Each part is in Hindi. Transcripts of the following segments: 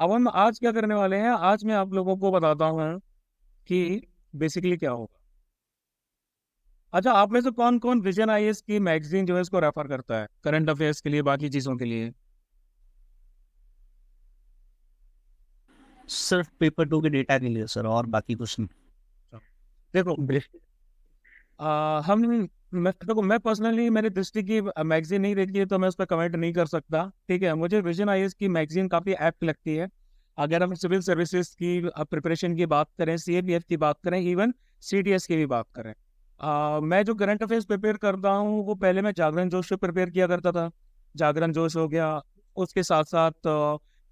अब हम आज क्या करने वाले हैं, आज मैं आप लोगों को बताता हूँ कि बेसिकली क्या होगा। अच्छा, आप में से कौन कौन विजन आईएएस की मैगजीन जो है इसको रेफर करता है करंट अफेयर्स के लिए, बाकी चीज़ों के लिए? सिर्फ पेपर 2 के डेटा के लिए सर, और बाकी कुछ नहीं। देखो, मैं पर्सनली मेरी दृष्टि की मैगजीन नहीं देखी है तो मैं उस पर कमेंट नहीं कर सकता। ठीक है, मुझे विजन आईएएस की मैगजीन काफ़ी ऐप्ट लगती है। अगर हम सिविल सर्विसेज की प्रिपरेशन की बात करें, सीएपीएफ की बात करें, इवन सीटीएस की भी बात करें, मैं जो करंट अफेयर्स प्रिपेयर करता हूँ वो पहले मैं जागरण जोश से प्रिपेयर किया करता था। जागरण जोश हो गया, उसके साथ साथ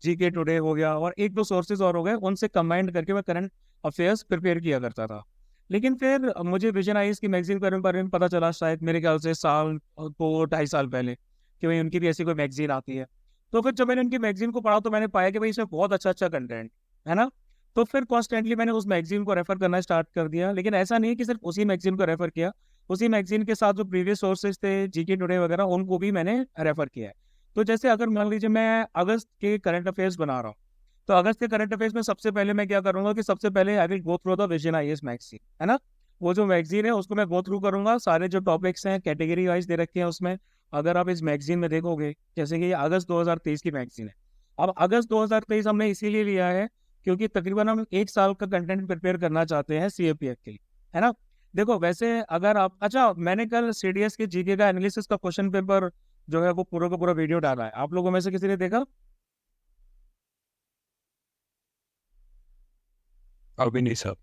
जीके टुडे हो गया, और एक दो सोर्सेज और हो गए, उनसे कंबाइंड करके मैं करंट अफेयर्स प्रिपेयर किया करता था। लेकिन फिर मुझे विजन आईज की मैगजीन के बारे में पता चला, शायद मेरे ख्याल से साल 2 ढाई साल पहले, कि भाई उनकी भी ऐसी कोई मैगजीन आती है। तो फिर जब मैंने उनकी मैगजीन को पढ़ा तो मैंने पाया कि भाई इसमें बहुत अच्छा अच्छा कंटेंट है ना। तो फिर कॉन्स्टेंटली मैंने उस मैगजीन को रेफर करना स्टार्ट कर दिया। लेकिन ऐसा नहीं है कि सिर्फ उसी मैगजीन को रेफर किया, उसी मैगजीन के साथ जो प्रीवियस सोर्सेज थे, जीके टुडे वगैरह, उनको भी मैंने रेफर किया है। तो जैसे अगर मान लीजिए मैं अगस्त के करंट अफेयर्स बना रहा हूँ, तो अगस्त के करंट अफेयर्स में सबसे पहले मैं क्या करूंगा कि सबसे पहले I will go through the vision IAS magazine, है ना। वो जो मैगजीन है उसको मैं गो थ्रू करूंगा, सारे जो टॉपिक्स हैं कैटेगरी वाइज दे रखे हैं उसमें। अगर आप इस मैगजीन में देखोगे, जैसे कि ये अगस्त 2023 की मैगजीन है। अब अगस्त 2023 हमने इसीलिए लिया है क्योंकि तकरीबन हम 1 साल का कंटेंट प्रिपेयर करना चाहते हैं सीएपीएफ के लिए, है ना। देखो वैसे अगर आप, अच्छा, मैंने कल सीडीएस के जीके का एनालिसिस का क्वेश्चन पेपर जो है वो पूरा का पूरा वीडियो डाला है, आप लोगों में से किसी ने देखा? अभी नहीं साहब।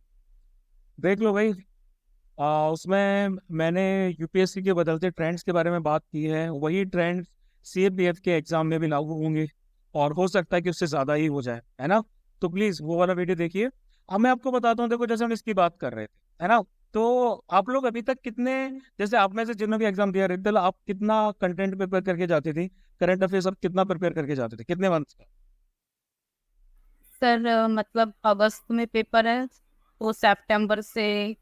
देख लो भाई। उसमें मैंने यूपीएससी के बदलते ट्रेंड्स के बारे में बात की है, वही ट्रेंड सीएपीएफ के एग्जाम में भी लागू होंगे, और हो सकता है कि उससे ज़्यादा ही हो जाए, है ना। तो प्लीज़ वो वाला वीडियो देखिए। अब मैं आपको बताता हूँ, देखो जैसे हम इसकी बात कर रहे थे, है ना। तो आप लोग अभी तक कितने, जैसे आप में से जिन्होंने भी एग्जाम दिया रहता आप कितना कंटेंट प्रिपेयर करके जाती थी, करंट अफेयर्स आप कितना प्रिपेयर करके जाते थे, कितने मंथ्स का? सर मतलब अगस्त में पेपर है तो सितंबर से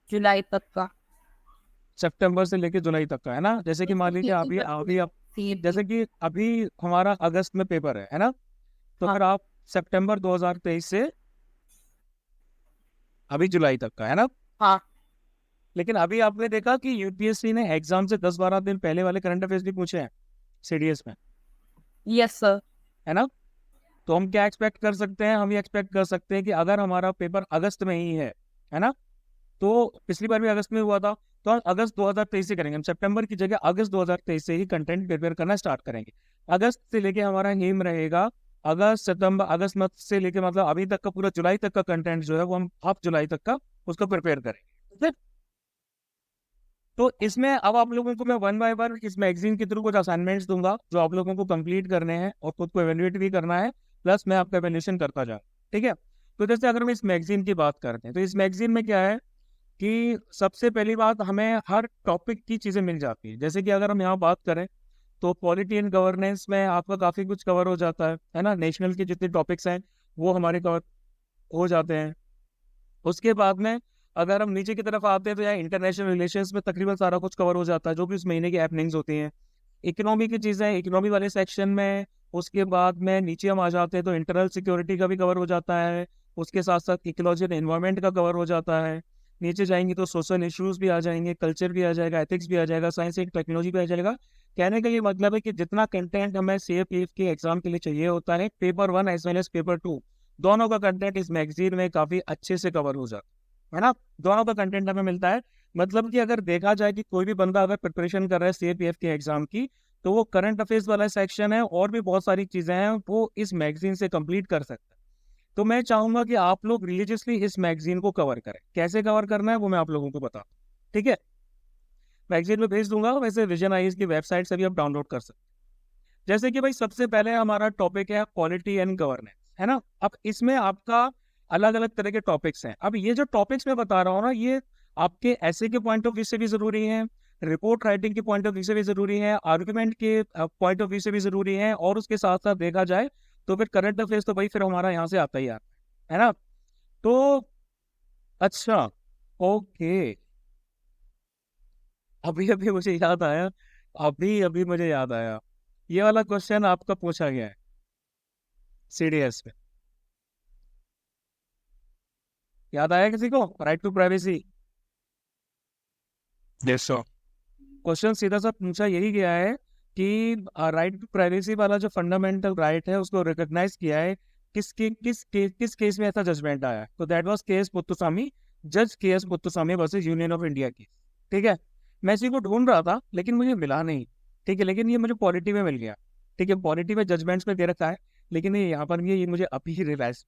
जुलाई तक का। सितंबर से लेके जुलाई तक का, है ना। जैसे कि मान लीजिए अभी अभी आप, सीएपी। जैसे कि अभी हमारा अगस्त में पेपर है ना। तो हाँ। फिर आप सितंबर 2023 से अभी जुलाई तक का, है ना। हाँ। लेकिन अभी आपने देखा कि यूपीएससी ने एग्जाम से 10-12 दिन पहले वाले करंट अफेयर्स भी पूछे हैं सीडीएस में, यस सर। है ना। तो हम क्या एक्सपेक्ट कर सकते हैं, हम ये एक्सपेक्ट कर सकते हैं कि अगर हमारा पेपर अगस्त में ही है ना, तो पिछली बार भी अगस्त में हुआ था, तो हम अगस्त 2023 से करेंगे। हम सितंबर की जगह अगस्त 2023 से ही कंटेंट प्रिपेयर करना स्टार्ट करेंगे। अगस्त से लेके हमारा एम रहेगा, अगस्त सितंबर अगस्त मत से लेके मतलब अभी तक का पूरा जुलाई तक का कंटेंट जो है वो हम हाफ जुलाई तक का उसको प्रिपेयर करेंगे। तो इसमें अब आप लोगों को मैं वन बाय वन इस मैगजीन के थ्रू कुछ असाइनमेंट्स दूंगा जो आप लोगों को कंप्लीट करने हैं और खुद को एवेल्युएट भी करना है, प्लस मैं आपका एवेल्यूशन करता जाऊँ। ठीक है। तो जैसे अगर हम इस मैगजीन की बात करते हैं तो इस मैगजीन में क्या है कि सबसे पहली बात, हमें हर टॉपिक की चीज़ें मिल जाती है। जैसे कि अगर हम यहाँ बात करें तो पॉलिटी एंड गवर्नेंस में आपका काफ़ी कुछ कवर हो जाता है ना। नेशनल के जितने टॉपिक्स हैं वो हमारे कवर हो जाते हैं। उसके बाद में अगर हम नीचे की तरफ आते हैं तो यहाँ इंटरनेशनल रिलेशंस में तकरीबन सारा कुछ कवर हो जाता है जो भी उस महीने की हैपनिंग्स होती हैं। इकोनॉमी की चीज़ें इकोनॉमी वाले सेक्शन में, उसके बाद में नीचे हम आ जाते हैं तो इंटरनल सिक्योरिटी का भी कवर हो जाता है। उसके साथ साथ इकोलॉजी एंड एनवायरनमेंट का कवर हो जाता है। नीचे जाएंगे तो सोशल इश्यूज भी आ जाएंगे, कल्चर भी आ जाएगा, एथिक्स भी आ जाएगा, साइंस एंड टेक्नोलॉजी भी आ जाएगा। कहने का ये मतलब है कि जितना कंटेंट हमें सीएपीएफ के एग्जाम के लिए चाहिए होता है, paper 1 as well as paper 2, दोनों का कंटेंट इस मैगजीन में काफ़ी अच्छे से कवर हो जाता है ना। दोनों का कंटेंट हमें मिलता है। मतलब कि अगर देखा जाए कि कोई भी बंदा अगर प्रिपरेशन कर रहा है सीएपीएफ के एग्जाम की, तो वो करंट अफेयर्स वाला सेक्शन है और भी बहुत सारी चीजें हैं वो इस मैगजीन से कंप्लीट कर सकता है। तो मैं चाहूंगा कि आप लोग रिलीजियसली इस मैगजीन को कवर करें। कैसे कवर करना है वो मैं आप लोगों को बताऊं, ठीक है। मैगजीन में भेज दूंगा, वैसे विजन आईज की वेबसाइट से भी आप डाउनलोड कर सकते हैं। जैसे कि भाई सबसे पहले हमारा टॉपिक है पॉलिटी एंड गवर्नेंस, है ना। अब इसमें आपका अलग अलग तरह के टॉपिक्स हैं। अब ये जो टॉपिक्स मैं बता रहा हूँ ना, ये आपके ऐसे के पॉइंट ऑफ व्यू से भी जरूरी है, रिपोर्ट राइटिंग के पॉइंट ऑफ व्यू से भी जरूरी है, आर्गुमेंट के पॉइंट ऑफ व्यू से भी जरूरी है, और उसके साथ साथ देखा जाए तो फिर करंट अफेयर्स तो भाई फिर हमारा यहाँ से आता ही आता है ना। तो अच्छा, ओके, अभी अभी मुझे याद आया, अभी अभी मुझे याद आया, ये वाला क्वेश्चन आपका पूछा गया है। CDS पे। याद आया किसी को? Right to privacy. क्वेश्चन सीधा सा पूछा यही गया है कि राइट टू प्राइवेसी वाला जो फंडामेंटल राइट है उसको रिकॉग्नाइज किया है किस केस में ऐसा जजमेंट आया है। तो दैट वाज केस पुत्तुसामी, जज KS Puttaswamy versus Union of India की। ठीक है, मैं इसी को ढूंढ रहा था लेकिन मुझे मिला नहीं। ठीक है, लेकिन ये मुझे पॉलिटी में मिल गया। ठीक है, पॉलिटी में जजमेंट्स में दे रखा है, लेकिन ये यहाँ पर भी ये मुझे अभी ही रियलाइज।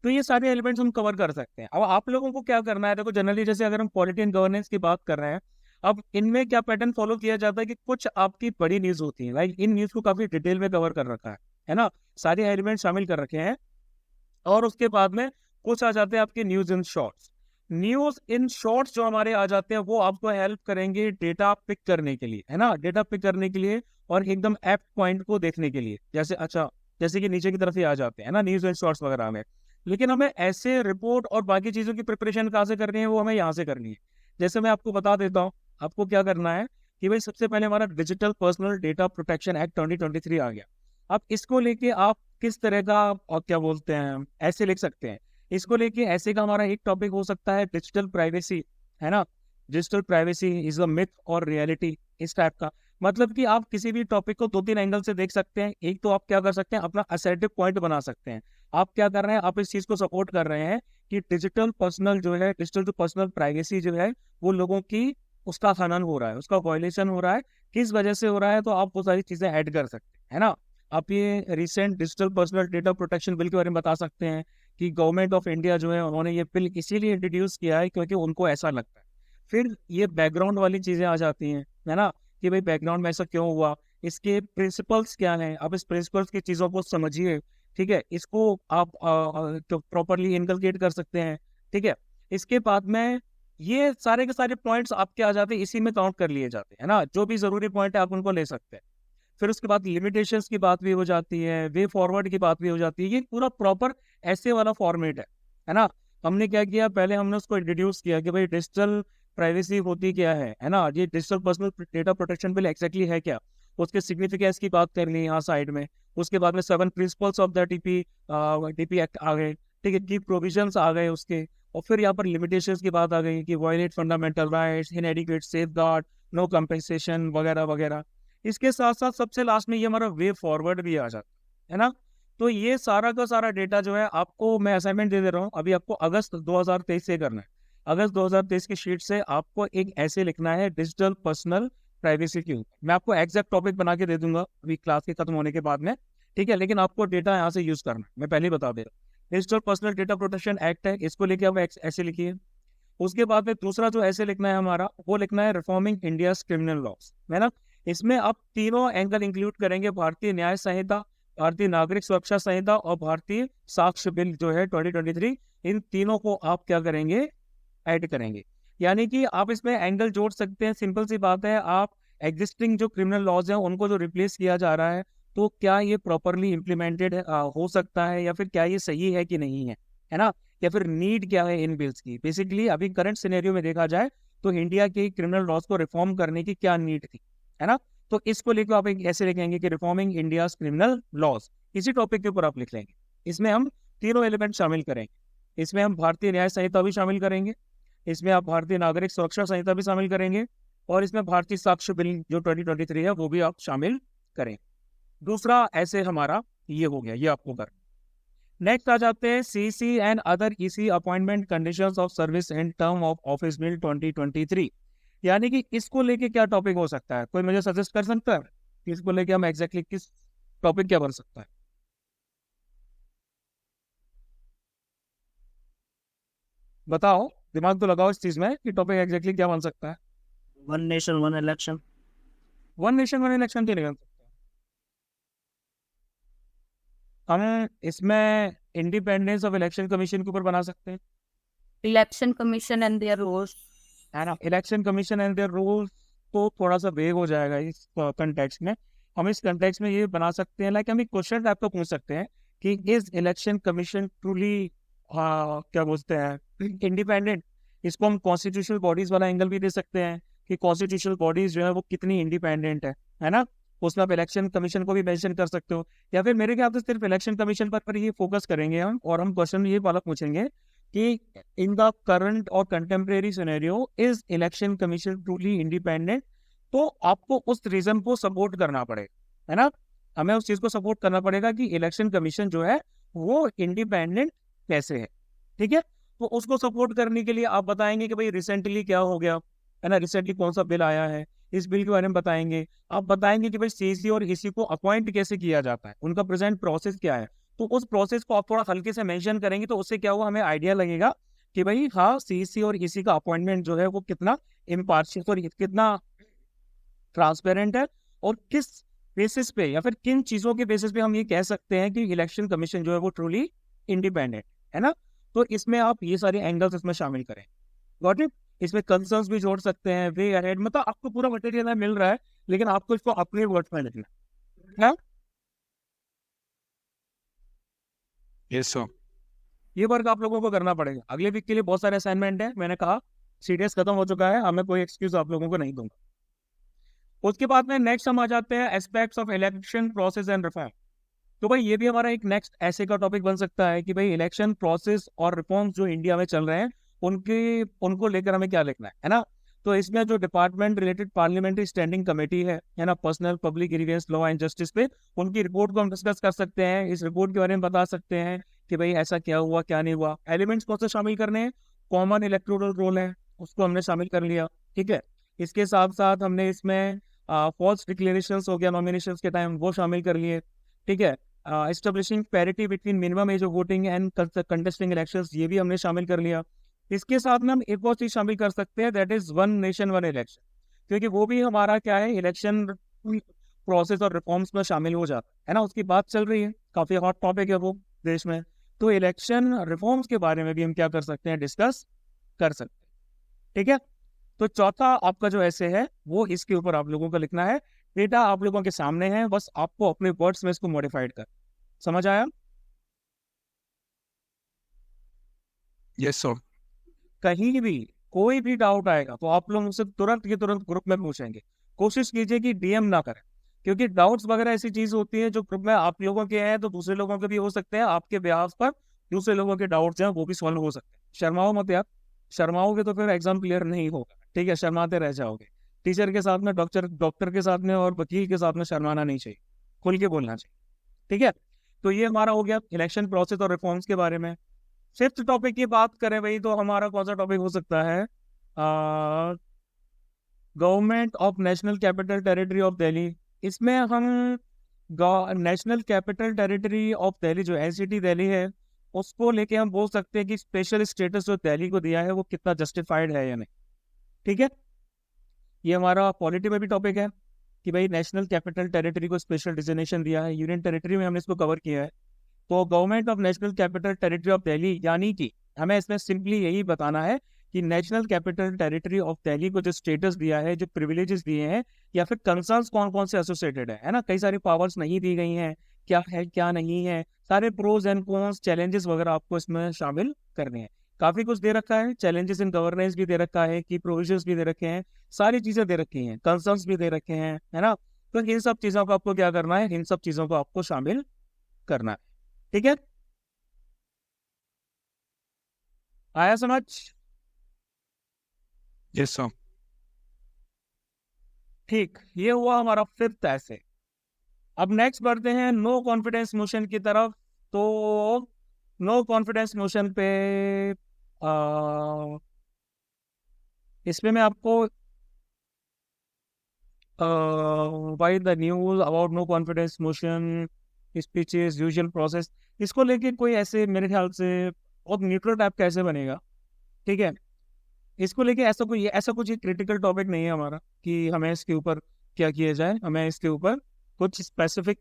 तो ये सारे एलिमेंट्स हम कवर कर सकते हैं। अब आप लोगों को क्या करना है, देखो जनरली जैसे अगर हम पॉलिटी एंड गवर्नेंस की बात कर रहे हैं, अब इनमें क्या पैटर्न फॉलो किया जाता है कि कुछ आपकी बड़ी न्यूज होती है, लाइक इन न्यूज को काफी डिटेल में कवर कर रखा है ना, सारे एलिमेंट शामिल कर रखे हैं। और उसके बाद में कुछ आ जाते हैं आपके news in shorts. News in shorts जो हमारे आ जाते हैं वो आपको हेल्प करेंगे डेटा पिक करने के लिए, है ना, डेटा पिक करने के लिए और एकदम एप्ट पॉइंट को देखने के लिए। जैसे अच्छा, जैसे कि नीचे की तरफ ही आ जाते हैं ना न्यूज इन शॉर्ट्स वगैरह में। लेकिन हमें ऐसे रिपोर्ट और बाकी चीजों की प्रिपरेशन कहाँ से करनी है, वो हमें यहाँ से करनी है। जैसे मैं आपको बता देता हूँ आपको क्या करना है कि भाई सबसे पहले हमारा digital personal data protection act 2023 आ गया। अब इसको लेके आप किस तरह का और क्या बोलते हैं ऐसे लिख सकते हैं। इसको लेके ऐसे का हमारा एक टॉपिक हो सकता है डिजिटल प्राइवेसी, है ना, digital privacy is a myth और रियलिटी, इस टाइप का। मतलब कि आप किसी भी टॉपिक को 2-3 एंगल से देख सकते हैं। एक तो आप क्या कर सकते हैं, अपना असर्टिव पॉइंट बना सकते हैं। आप क्या कर रहे हैं, आप इस चीज को सपोर्ट कर रहे हैं कि डिजिटल पर्सनल जो है, डिजिटल जो पर्सनल प्राइवेसी जो है वो लोगों की उसका हनन हो रहा है, उसका वायलेशन हो रहा है, किस वजह से हो रहा है, तो आप वो सारी चीजें ऐड कर सकते हैं, है ना। आप ये recent digital personal data protection bill के बारे में बता सकते हैं कि गवर्नमेंट ऑफ इंडिया जो है उन्होंने ये बिल इसीलिए इंट्रोड्यूस किया है क्योंकि उनको ऐसा लगता है। फिर ये बैकग्राउंड वाली चीजें आ जाती हैं, है ना, कि भाई बैकग्राउंड में ऐसा क्यों हुआ, इसके प्रिंसिपल्स क्या हैं, आप इस प्रिंसिपल्स की चीजों को समझिए। ठीक है, इसको आप तो प्रॉपरली इनकलकेट कर सकते हैं। ठीक है, इसके बाद में ये सारे के सारे पॉइंट्स आपके आ जाते हैं, इसी में काउंट कर लिए जाते हैं ना, जो भी जरूरी पॉइंट है आप उनको ले सकते हैं। फिर उसके बाद लिमिटेशंस की बात भी हो जाती है, वे फॉरवर्ड की बात भी हो जाती है। ये पूरा प्रॉपर ऐसे वाला फॉर्मेट है ना। हमने क्या किया, पहले हमने उसको इंट्रोड्यूस किया कि भाई डिजिटल प्राइवेसी होती क्या है ना, ये digital personal data protection bill exactly है क्या, उसके सिग्निफिकेंस की बात कर ली यहाँ साइड में। उसके बाद में 7 principles of the DP act आ गए। ठीक है, की प्रोविजंस आ गए उसके। और फिर यहाँ पर लिमिटेशंस की बात आ गई कि violate fundamental rights, inadequate safeguard, no compensation वगैरह वगैरह। इसके साथ साथ सबसे लास्ट में ये हमारा वे फॉरवर्ड भी आ जाता है ना। तो ये सारा का सारा डेटा जो है आपको मैं असाइनमेंट दे रहा हूँ, अभी आपको अगस्त 2023 से करना है। अगस्त 2023 की शीट से आपको एक ऐसे लिखना है डिजिटल पर्सनल प्राइवेसी के ऊपर। मैं आपको एग्जैक्ट टॉपिक बना के दे दूंगा अभी क्लास के खत्म होने के बाद में। ठीक है, लेकिन आपको डेटा यहाँ से यूज करना है, मैं पहले ही बता दे रहा हूँ। Digital personal data protection act है, इसको लेके आप ऐसे लिखिए। उसके बाद में दूसरा जो ऐसे लिखना है हमारा, वो लिखना है रिफॉर्मिंग इंडिया क्रिमिनल लॉस, है ना। इसमें आप तीनों एंगल इंक्लूड करेंगे, भारतीय न्याय संहिता, भारतीय नागरिक सुरक्षा संहिता और भारतीय साक्ष्य बिल जो है 2023। इन तीनों को आप क्या करेंगे, ऐड करेंगे। यानी कि आप इसमें एंगल जोड़ सकते हैं। सिंपल सी बात है, आप एग्जिस्टिंग जो क्रिमिनल लॉज हैं उनको जो रिप्लेस किया जा रहा है, तो क्या ये प्रॉपरली इम्प्लीमेंटेड हो सकता है, या फिर क्या ये सही है कि नहीं है ना, या फिर नीड क्या है इन बिल्स की। बेसिकली अभी करंट सिनेरियो में देखा जाए तो इंडिया के क्रिमिनल लॉज को रिफॉर्म करने की क्या नीड थी, है ना। तो इसको लेकर आप एक ऐसे लिखेंगे कि रिफॉर्मिंग इंडिया क्रिमिनल लॉज, इसी टॉपिक के ऊपर आप लिख लेंगे। इसमें हम तीनों एलिमेंट शामिल करेंगे। इसमें हम भारतीय न्याय संहिता भी शामिल करेंगे, इसमें आप भारतीय नागरिक सुरक्षा संहिता भी शामिल करेंगे, और इसमें भारतीय साक्ष्य बिल जो 2023 है वो भी आप शामिल करें। दूसरा ऐसे हमारा ये हो गया, ये आपको कर। नेक्स्ट आ जाते हैं CC and other EC appointment conditions of service in term of office bill 2023। यानी कि इसको लेके क्या टॉपिक हो सकता है, कोई मुझे सजेस्ट कर सकता है कि इसको लेके हम एग्जैक्टली किस टॉपिक क्या बन सकता है। बताओ, दिमाग तो लगाओ इस चीज में कि टॉपिक एग्जैक्टली क्या बन सकता है। One nation one election. One nation one election क्यों नहीं बन सकता? हम इसमें इंडिपेंडेंस ऑफ इलेक्शन कमीशन के ऊपर बना सकते हैं, election commission and their rules, है ना। Election commission and their rules तो थोड़ा सा वेग हो जाएगा इस कंटेक्स्ट में। हम इस कंटेक्स्ट में ये बना सकते हैं, लाइक हम एक क्वेश्चन टाइप का पूछ सकते हैं कि इज इलेक्शन कमीशन ट्रूली क्या बोलते हैं इंडिपेंडेंट। इसको हम कॉन्स्टिट्यूशनल बॉडीज वाला एंगल भी दे सकते हैं कि कॉन्स्टिट्यूशनल बॉडीज जो है वो कितनी इंडिपेंडेंट है ना। उसमें आप इलेक्शन कमीशन को भी मेंशन कर सकते हो, या फिर मेरे ख्याल से सिर्फ इलेक्शन कमीशन पर ही फोकस करेंगे हम, और हम क्वेश्चन ये वाला पूछेंगे कि इन द करंट और contemporary scenario is election commission truly independent. तो आपको उस रीजन को सपोर्ट करना पड़ेगा, है ना, हमें उस चीज को सपोर्ट करना पड़ेगा कि इलेक्शन कमीशन जो है वो इंडिपेंडेंट कैसे है। ठीक है, तो उसको सपोर्ट करने के लिए आप बताएंगे कि भाई रिसेंटली क्या हो गया, है ना, रिसेंटली कौन सा बिल आया है, इस बिल के बारे में बताएंगे। आप बताएंगे कि भाई सीसी और ईसी को अपॉइंट कैसे किया जाता है, उनका प्रेजेंट प्रोसेस क्या है। तो उस प्रोसेस को आप थोड़ा हल्के से मेंशन करेंगे, तो उससे क्या हुआ, हमें आइडिया लगेगा कि भाई हाँ सीसी और ईसी का अपॉइंटमेंट जो है वो कितना इम्पार्शियल और कितना ट्रांसपेरेंट है, और किस बेसिस पे या फिर किन चीजों के बेसिस पे हम ये कह सकते हैं कि इलेक्शन कमीशन जो है वो ट्रूली इंडिपेंडेंट है ना। तो इसमें आप ये सारे एंगल्स इसमें शामिल करें। Got it. इसमें कंसर्न्स भी जोड़ सकते हैं, वे अहेड, मतलब आपको पूरा मटेरियल मिल रहा है, लेकिन आपको इसको अपने वर्ड्स में लिखना है। Yes sir. ये वर्क आप लोगों को करना पड़ेगा। अगले वीक के लिए बहुत सारे असाइनमेंट है, मैंने कहा सीरियस खत्म हो चुका है, हमें कोई एक्सक्यूज आप लोगों को नहीं दूंगा। उसके बाद में नेक्स्ट हम आ जाते हैं aspects of election process and reform. तो भाई ये भी हमारा एक नेक्स्ट ऐसे का टॉपिक बन सकता है कि भाई इलेक्शन प्रोसेस और रिफॉर्म्स जो इंडिया में चल रहे हैं उनको लेकर हमें क्या लिखना है ना। तो इसमें जो department related parliamentary standing committee है ना, personnel public grievance law and justice पे, उनकी रिपोर्ट को हम डिस्कस कर सकते हैं। इस रिपोर्ट के बारे में बता सकते हैं कि भाई ऐसा क्या हुआ क्या नहीं हुआ। एलिमेंट्स कौन से शामिल करने हैं, कॉमन इलेक्टोरल रोल है उसको हमने शामिल कर लिया। ठीक है, इसके साथ साथ हमने इसमें फॉल्स डिक्लेरेशन हो गया नॉमिनेशन के टाइम, वो शामिल कर लिए। ठीक है, establishing parity between minimum age of voting and contesting elections, ये भी हमने शामिल कर लिया। इसके साथ में हम एक और चीज शामिल कर सकते हैं, that is one nation one election, क्योंकि वो भी हमारा क्या है, इलेक्शन प्रोसेस और रिफॉर्म्स में शामिल हो जाता है ना। उसकी बात चल रही है, काफी हॉट टॉपिक है वो देश में। तो इलेक्शन रिफॉर्म्स के बारे में भी हम क्या कर सकते हैं, डिस्कस कर सकते हैं। ठीक है, तो चौथा आपका जो ऐसे है वो इसके ऊपर आप लोगों को लिखना है। डेटा आप लोगों के सामने है, बस आपको अपने वर्ड्स में इसको मॉडिफाइड कर। समझ आया? Yes sir. कहीं भी कोई भी डाउट आएगा तो आप लोग मुझसे तुरंत के तुरंत ग्रुप में पूछेंगे। कोशिश कीजिए कि डीएम ना करें, क्योंकि डाउट्स वगैरह ऐसी चीज होती है जो ग्रुप में आप लोगों के हैं तो दूसरे लोगों के भी हो सकते हैं, आपके ब्याह पर दूसरे लोगों के डाउट्स हैं वो भी सॉल्व हो सकते हैं। शर्माओ मत यार, शर्माओगे तो फिर एग्जाम क्लियर नहीं होगा। ठीक है, शर्माते रह जाओगे। टीचर के साथ में, डॉक्टर के साथ में और वकील के साथ में शर्माना नहीं चाहिए, खुल के बोलना चाहिए। ठीक है, तो ये हमारा हो गया इलेक्शन प्रोसेस और रिफॉर्म्स के बारे में। फिफ्थ टॉपिक की बात करें भाई, तो हमारा कौन सा टॉपिक हो सकता है, government of national capital territory of Delhi. इसमें हम national capital territory of Delhi जो एनसीटी दिल्ली है उसको लेके हम बोल सकते हैं कि स्पेशल स्टेटस जो दिल्ली को दिया है वो कितना जस्टिफाइड है या नहीं। ठीक है, ये हमारा पॉलिटी में भी टॉपिक है कि भाई नेशनल कैपिटल टेरिटरी को स्पेशल डिजिग्नेशन दिया है, यूनियन टेरिटरी में हमने इसको कवर किया है। तो government of national capital territory of Delhi, यानी कि हमें इसमें सिंपली यही बताना है कि national capital territory of Delhi को जो स्टेटस दिया है, जो प्रिविलेजेस दिए हैं, या फिर कंसर्न्स कौन कौन से एसोसिएटेड है ना, कई सारी पावर्स नहीं दी गई हैं, क्या है क्या नहीं है, सारे प्रोज एंड कॉन्स, चैलेंजेस वगैरह आपको इसमें शामिल करने हैं। काफी कुछ दे रखा है, चैलेंजेस इन गवर्नेंस भी दे रखा है, की प्रोविजंस भी दे रखे हैं, सारी चीजें दे रखी हैं, कंसर्न्स भी दे रखे हैं, है ना। तो इन सब चीजों को आपको क्या करना है, इन सब चीजों को आपको शामिल करना है। ठीक है, आया समझ? Yes sir. ठीक, ये हुआ हमारा फिफ्थ ऐसे। अब नेक्स्ट बढ़ते हैं नो कॉन्फिडेंस मोशन की तरफ। तो नो कॉन्फिडेंस मोशन पे इसमें मैं आपको why the news about no confidence motion speeches usual process, इसको लेके कोई ऐसे मेरे ख्याल से बहुत न्यूट्रल टाइप कैसे बनेगा। ठीक है, इसको लेके ऐसा कुछ क्रिटिकल टॉपिक नहीं है हमारा कि हमें इसके ऊपर क्या किया जाए, हमें इसके ऊपर कुछ स्पेसिफिक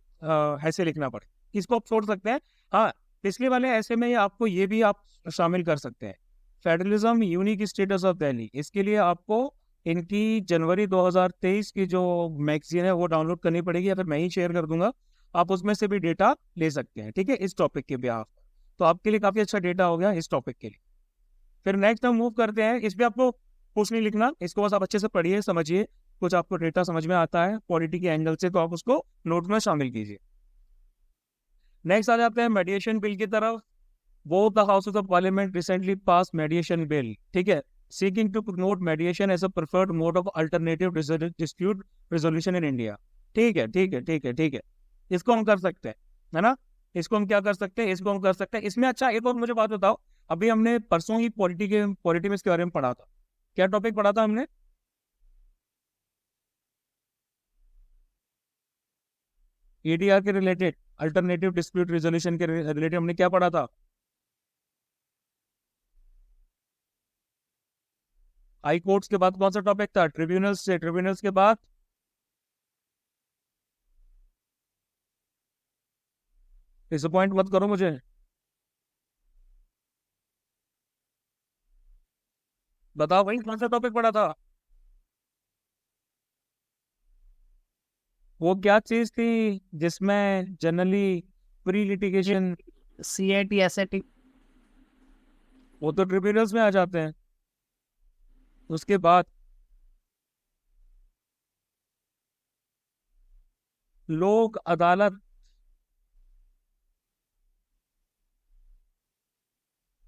ऐसे लिखना पड़े, इसको आप छोड़ सकते हैं। हाँ, पिछले वाले ऐसे में आपको ये भी आप शामिल कर सकते हैं, federalism unique status of Delhi. इसके लिए आपको इनकी जनवरी 2023 की जो मैगजीन है वो डाउनलोड करनी पड़ेगी, या फिर मैं ही शेयर कर दूंगा, आप उसमें से भी डेटा ले सकते हैं। ठीक है, इस टॉपिक के ब्याह पर तो आपके लिए काफी अच्छा डेटा हो गया इस टॉपिक के लिए। फिर नेक्स्ट हम मूव करते हैं, इस पे आपको कुछ नहीं लिखना, इसको बस आप अच्छे से पढ़िए समझिए। कुछ आपको डेटा समझ में आता है पॉलिटी के एंगल से, तो आप उसको नोट में शामिल कीजिए। नेक्स्ट आ जाते हैं मेडिएशन बिल की तरफ। Both the houses of parliament recently pass mediation bill, ठीक है, seeking to promote mediation as a preferred mode of alternative dispute resolution in India. ठीक है, ठीक है, ठीक है, ठीक है, इसको हम कर सकते हैं, है ना, इसको हम क्या कर सकते हैं, इसको हम कर सकते हैं इसमें। अच्छा, एक और मुझे बात बताओ, अभी हमने परसों ही पॉलिटी में इसके बारे में पढ़ा था, क्या टॉपिक पढ़ा था हमने? ईडीआर के रिलेटेड, अल्टरनेटिव डिस्प्यूट रेजोल्यूशन के रिलेटेड हमने क्या पढ़ा था? हाई कोर्ट्स के बाद कौन सा टॉपिक था? ट्रिब्यूनल्स से, ट्रिब्यूनल्स के बाद डिसअपॉइंट मत करो मुझे, बताओ भाई कौन सा टॉपिक पढ़ा था? वो क्या चीज थी जिसमें generally pre litigation, CIT SAT वो तो ट्रिब्यूनल्स में आ जाते हैं। उसके बाद लोक अदालत,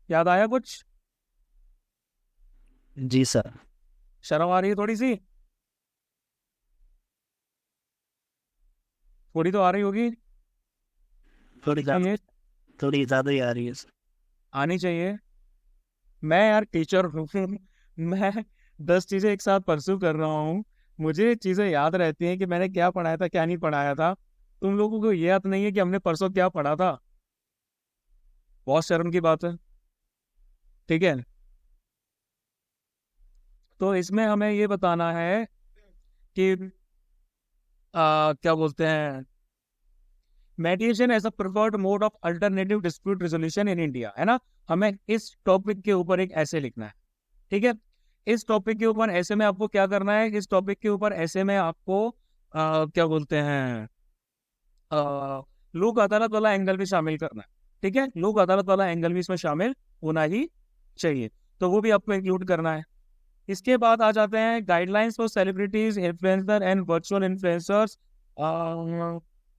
याद आया कुछ? जी सर। शर्म आ रही है थोड़ी सी? थोड़ी तो आ रही होगी, थोड़ी ज़्यादा ही आ रही है सर। आनी चाहिए। मैं यार टीचर हूँ मैं 10 चीजें एक साथ परस्यू कर रहा हूँ, मुझे चीजें याद रहती हैं कि मैंने क्या पढ़ाया था क्या नहीं पढ़ाया था। तुम लोगों को ये याद नहीं है कि हमने परसों क्या पढ़ा था? बहुत शर्म की बात है, ठीक है। तो इसमें हमें ये बताना है कि क्या बोलते हैं, mediation as a preferred mode of alternative dispute resolution in India, है ना। हमें इस टॉपिक के ऊपर एक ऐसे लिखना है, ठीक है। इस टॉपिक के ऊपर ऐसे में आपको क्या करना है, इस टॉपिक के ऊपर ऐसे में आपको क्या बोलते हैं, लोक अदालत वाला एंगल भी शामिल करना है, ठीक है। लोक अदालत वाला एंगल भी इसमें शामिल होना ही चाहिए, तो वो भी आपको इंक्लूड करना है। इसके बाद आ जाते हैं guidelines for celebrities, influencer and virtual influencers.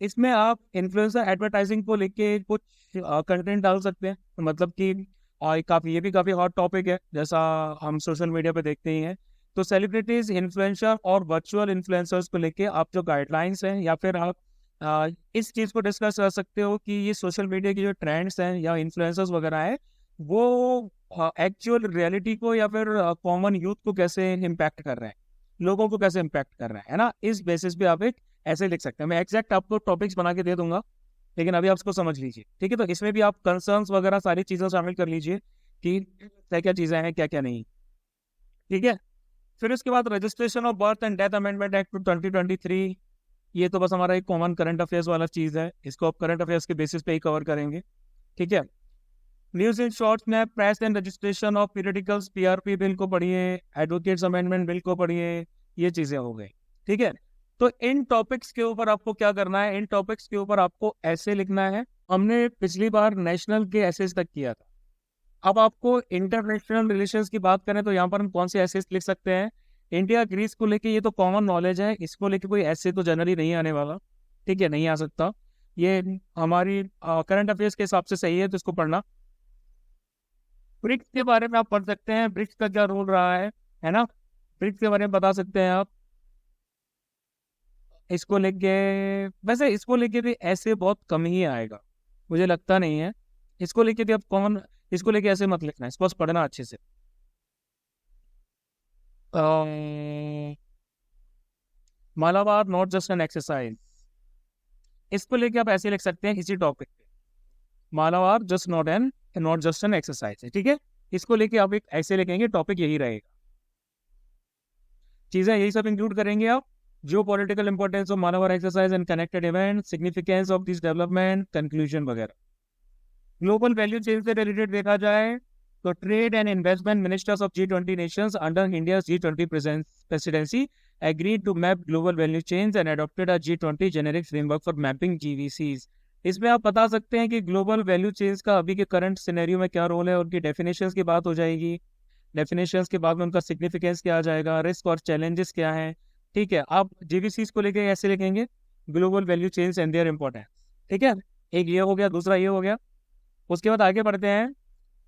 इसमें आप इन्फ्लुएंसर एडवर्टाइजिंग को लेके कुछ कंटेंट डाल सकते हैं, मतलब कि काफ़ी, ये भी काफ़ी हॉट टॉपिक है जैसा हम सोशल मीडिया पे देखते ही हैं। तो सेलिब्रिटीज, इन्फ्लुएंसर और वर्चुअल इन्फ्लुएंसर्स को लेके आप जो गाइडलाइंस हैं, या फिर आप इस चीज़ को डिस्कस कर सकते हो कि ये सोशल मीडिया की जो ट्रेंड्स हैं या इन्फ्लुएंसर्स वगैरह हैं, वो एक्चुअल रियलिटी को या फिर कॉमन यूथ को कैसे इम्पैक्ट कर रहे हैं, लोगों को कैसे इम्पैक्ट कर रहे हैं, है ना। इस बेसिस पे आप एक ऐसे लिख सकते हैं। मैं एग्जैक्ट आपको टॉपिक्स बना के दे दूंगा, लेकिन अभी आप इसको समझ लीजिए, ठीक है। तो इसमें भी आप कंसर्न्स वगैरह सारी चीज़ें शामिल कर लीजिए कि क्या क्या चीज़ें हैं, क्या क्या नहीं, ठीक है। फिर उसके बाद registration of birth and death amendment act 2023, ये तो बस हमारा एक कॉमन करंट अफेयर्स वाला चीज़ है, इसको आप करंट अफेयर्स के बेसिस पे ही कवर करेंगे, ठीक है। न्यूज इन शॉर्ट में press and registration of periodicals, PRP bill को पढ़िए, एडवोकेट्स अमेंडमेंट बिल को पढ़िए, ये चीज़ें हो गई, ठीक है। तो इन टॉपिक्स के ऊपर आपको क्या करना है, इन टॉपिक्स के ऊपर आपको ऐसे लिखना है। हमने पिछली बार नेशनल के एसेस तक किया था, अब आपको इंटरनेशनल रिलेशंस की बात करें तो यहाँ पर हम कौन से एसेस लिख सकते हैं? इंडिया ग्रीस को लेके ये तो कॉमन नॉलेज है, इसको लेके कोई ऐसे तो जनरली नहीं आने वाला, ठीक है, नहीं आ सकता। ये हमारी करंट अफेयर्स के हिसाब से सही है, तो इसको पढ़ना। ब्रिक्स के बारे में आप पढ़ सकते हैं, ब्रिक्स का क्या रोल रहा है ना, ब्रिक्स के बारे में बता सकते हैं आप। इसको लेके, वैसे इसको लेके भी ऐसे बहुत कम ही आएगा, मुझे लगता नहीं है। इसको लेके भी आप कॉमन, इसको लेके ऐसे मत लिखना, इसको बस पढ़ना अच्छे से। Malabar not just an exercise, इसको लेके आप ऐसे लिख सकते हैं इसी टॉपिक पे, Malabar not just an exercise है, ठीक है। इसको लेके आप एक ऐसे लिखेंगे, टॉपिक यही रहेगा, चीजें यही सब इंक्लूड करेंगे आप। जियो political importance of Malabar exercise and connected event, significance of this development, conclusion वगैरह। ग्लोबल वैल्यू चेन से रिलेटेड देखा जाए तो trade and investment ministers of G20 nations under India's G20 presidency agreed to map global value chains and adopted a G20 generic framework for mapping GVCs। इसमें आप बता सकते हैं कि ग्लोबल वैल्यू चेन्स का अभी के करंट सिनेरियो में क्या रोल है, उनकी डेफिनेशंस की बात हो जाएगी, डेफिनेशंस के बाद में उनका सिग्निफिकेंस क्या आ जाएगा, रिस्क और चैलेंजेस क्या हैं, ठीक है, आप जीवीसीज को लेके ऐसे लिखेंगे, global value chains and their importance. ठीक है, एक ये हो गया, दूसरा ये हो गया। उसके बाद आगे बढ़ते हैं।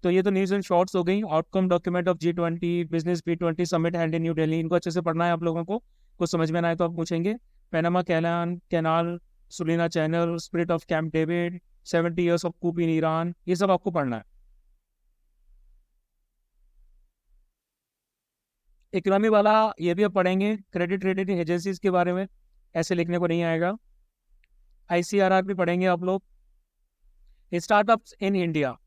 तो ये तो न्यूज़ एंड शॉर्ट्स हो गई। Outcome document of G20 business B20 summit hand in new Delhi, इनको अच्छे से पढ़ना है आप लोगों को। कुछ समझ में ना आए तो आप पूछेंगे। Panama canal, Sulina channel, spirit of Camp David, 70 years of coup in Iran, ये सब आपको पढ़ना है। इकोनॉमी वाला ये भी आप पढ़ेंगे, क्रेडिट रेटिंग एजेंसीज के बारे में, ऐसे लिखने को नहीं आएगा। ICRR भी पढ़ेंगे आप लोग। स्टार्टअप्स इन इंडिया,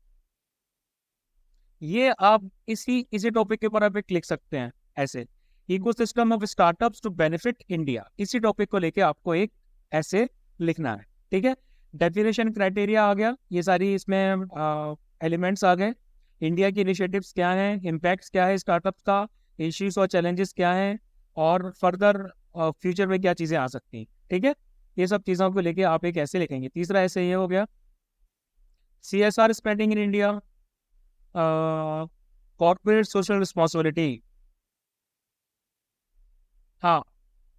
ये आप इसी टॉपिक के ऊपर आप एक लिख सकते हैं ऐसे। Ecosystem of startups to benefit India, इसी टॉपिक को लेके आपको एक ऐसे लिखना है। ठीक है, डेफिनेशन क्राइटेरिया आ गया, ये सारी इसमें एलिमेंट्स आ गए। इंडिया की इनिशिएटिव्स क्या हैं, इम्पैक्ट्स क्या है स्टार्टअप्स का, इश्यूज और चैलेंजेस क्या हैं, और फर्दर फ्यूचर में क्या चीज़ें आ सकती हैं। ठीक है, ये सब चीज़ों को लेके आप एक ऐसे लिखेंगे। तीसरा ऐसे ये हो गया, CSR spending in India, corporate social responsibility. हाँ,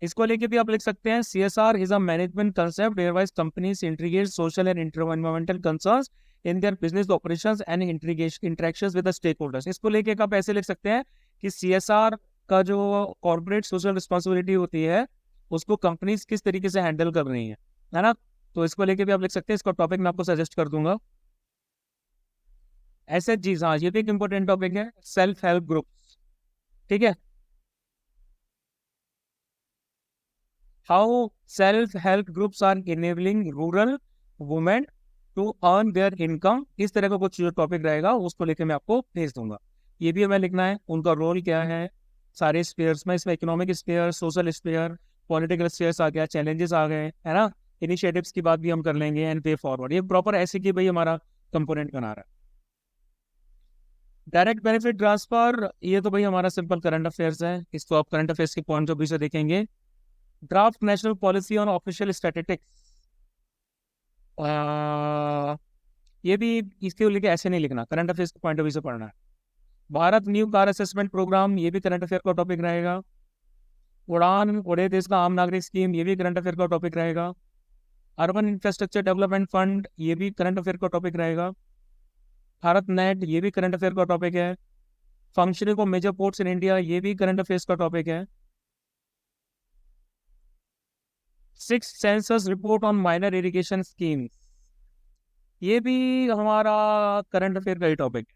इसको लेके भी आप लिख सकते हैं, CSR is a management concept whereby companies integrate social and environmental concerns in their business operations and interactions with the stakeholders. इसको लेके आप ऐसे लिख सकते हैं कि CSR का जो कॉर्पोरेट सोशल रिस्पॉन्सिबिलिटी होती है, उसको कंपनीज किस तरीके से हैंडल कर रही है ना। तो इसको लेके भी आप लिख सकते हैं। इसका टॉपिक मैं आपको सजेस्ट कर दूंगा। SHGs, हाँ, ये भी एक इंपॉर्टेंट टॉपिक है, सेल्फ हेल्प ग्रुप्स। ठीक है, how self help groups are enabling rural women to earn their income, इस तरह का कुछ जो टॉपिक रहेगा उसको लेके मैं आपको भेज दूंगा। ये भी हमें लिखना है, उनका रोल क्या है सारे स्पेयर्स में। इसमें economic sphere, social sphere, political spheres आ गया, चैलेंजेस आ गए, है ना। इनिशिएटिव्स की बात भी हम कर लेंगे, एंड वे फॉरवर्ड। ये प्रॉपर ऐसे कि भाई हमारा कंपोनेंट बना रहा है। डायरेक्ट बेनिफिट ट्रांसफर, ये तो भाई हमारा सिंपल करंट अफेयर्स है, इसको आप करंट अफेयर्स के पॉइंट ऑफ व्यू से देखेंगे। Draft national policy on official statistics, ये भी इसके लेके ऐसे नहीं लिखना, करंट अफेयर्स के पॉइंट ऑफ व्यू से पढ़ना है। Bharat new car assessment programme, ये भी करंट अफेयर का टॉपिक रहेगा। उड़ान उड़े देश का आम नागरिक स्कीम, ये भी करंट अफेयर का टॉपिक रहेगा। अर्बन इंफ्रास्ट्रक्चर डेवलपमेंट फंड, ये भी करंट अफेयर का टॉपिक रहेगा। भारत नेट, ये भी करंट अफेयर का टॉपिक है। Functioning of major ports in India, ये भी करंट अफेयर्स का टॉपिक है। 6th census report on minor irrigation schemes, ये भी हमारा करंट अफेयर का ही टॉपिक है।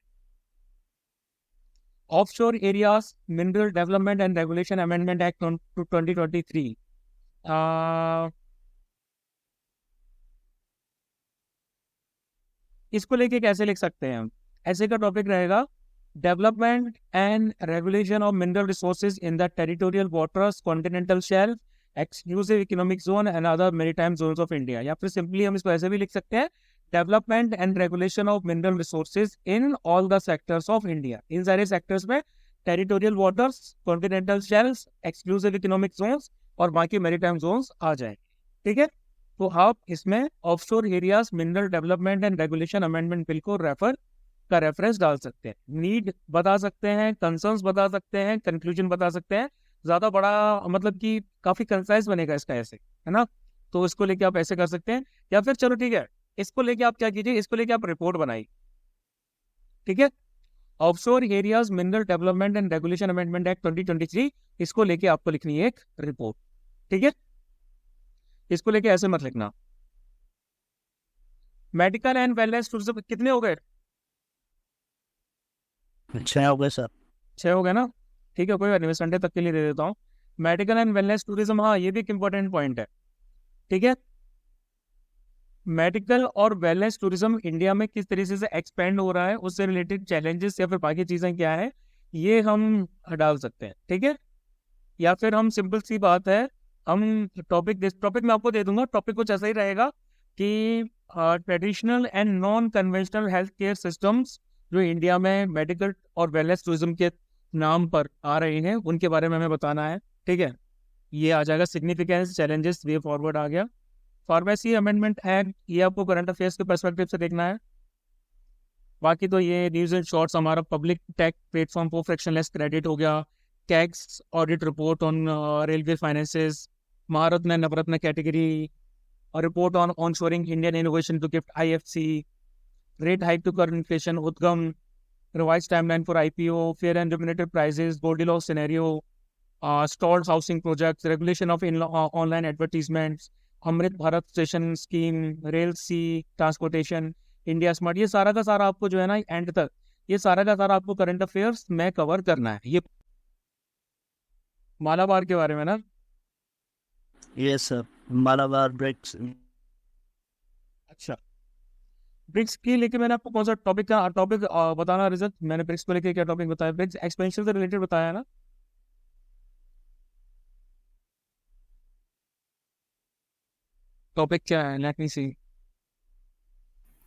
Offshore areas mineral development and regulation amendment act 2023, इसको लेके कैसे लिख सकते हैं हम, ऐसे का टॉपिक रहेगा, development and regulation of mineral resources in the territorial waters, continental shelf, exclusive economic zone and other maritime zones of India. या फिर सिंपली हम इसको ऐसे भी लिख सकते हैं, development and regulation of mineral resources in all the sectors of India. इन सारे सेक्टर्स में territorial waters, continental shelf, exclusive economic zones और बाकी मैरीटाइम जोन्स आ जाएंगे। ठीक है, तो आप इसमें offshore areas mineral development and regulation amendment bill को रेफरेंस डाल सकते हैं, नीड बता सकते हैं, कंसर्न्स बता सकते हैं, कंक्लूजन बता सकते हैं। ज्यादा बड़ा मतलब कि काफी कंसाइज बनेगा इसका ऐसे, है ना। तो इसको लेके आप ऐसे कर सकते हैं, या फिर चलो ठीक है, इसको लेके आप क्या कीजिए, इसको लेके आप रिपोर्ट बनाइए। ठीक है, offshore areas mineral development and regulation amendment act 2023, इसको लेके आपको लिखनी है एक रिपोर्ट। ठीक है, इसको लेके ऐसे मत लिखना। मेडिकल एंड वेलनेस टूरिज्म, कितने हो गए? 6 हो गए सर। 6 हो गए ना, ठीक है, कोई बात नहीं, मैं संडे तक के लिए दे देता हूँ। मेडिकल एंड वेलनेस टूरिज्म, हाँ, ये भी एक इंपॉर्टेंट पॉइंट है। ठीक है, मेडिकल और वेलनेस टूरिज्म इंडिया में किस तरीके से एक्सपेंड हो रहा है, उससे रिलेटेड चैलेंजेस या फिर बाकी चीजें क्या है, ये हम डाल सकते हैं। ठीक है, या फिर हम सिंपल सी बात है, हम टॉपिक मैं आपको दे दूंगा, टॉपिक कुछ ऐसा ही रहेगा कि traditional and non conventional health care systems जो इंडिया में मेडिकल और वेलनेस टूरिज्म के नाम पर आ रहे हैं, उनके बारे में हमें बताना है। ठीक है, ये आ जाएगा। सिग्निफिकेंस, चैलेंजेस, वे फॉरवर्ड आ गया। फार्मेसी अमेंडमेंट एक्ट, ये आपको करंट अफेयर्स के पर्सपेक्टिव से देखना है। बाकी तो ये न्यूज़ एंड शॉर्ट्स हमारा public tech platform for frictionless credit हो गया, CAG's audit report on railway finances, Maharatna Navratna category, a report on onshoring Indian innovation to GIFT IFC, rate hike to current inflation, Udgam, revised timeline for IPO, fair and remunerative prices, Goldilocks scenario, stalled housing projects, regulation of online advertisements, Amrit Bharat station scheme, rail sea transportation, India Smart, ये सारा का सारा आपको जो है ना एंड तक ये सारा का सारा आपको करंट अफेयर्स में कवर करना है। ये मालाबार के बारे में ना। Yes sir, Malabar BRICS. अच्छा, ब्रिक्स की लेके मैंने आपको कौन सा टॉपिक बताना रिजल्ट, मैंने ब्रिक्स को लेके क्या टॉपिक बताया, ब्रिक्स एक्सपेंशन से रिलेटेड बताया ना। टॉपिक क्या है, let me see.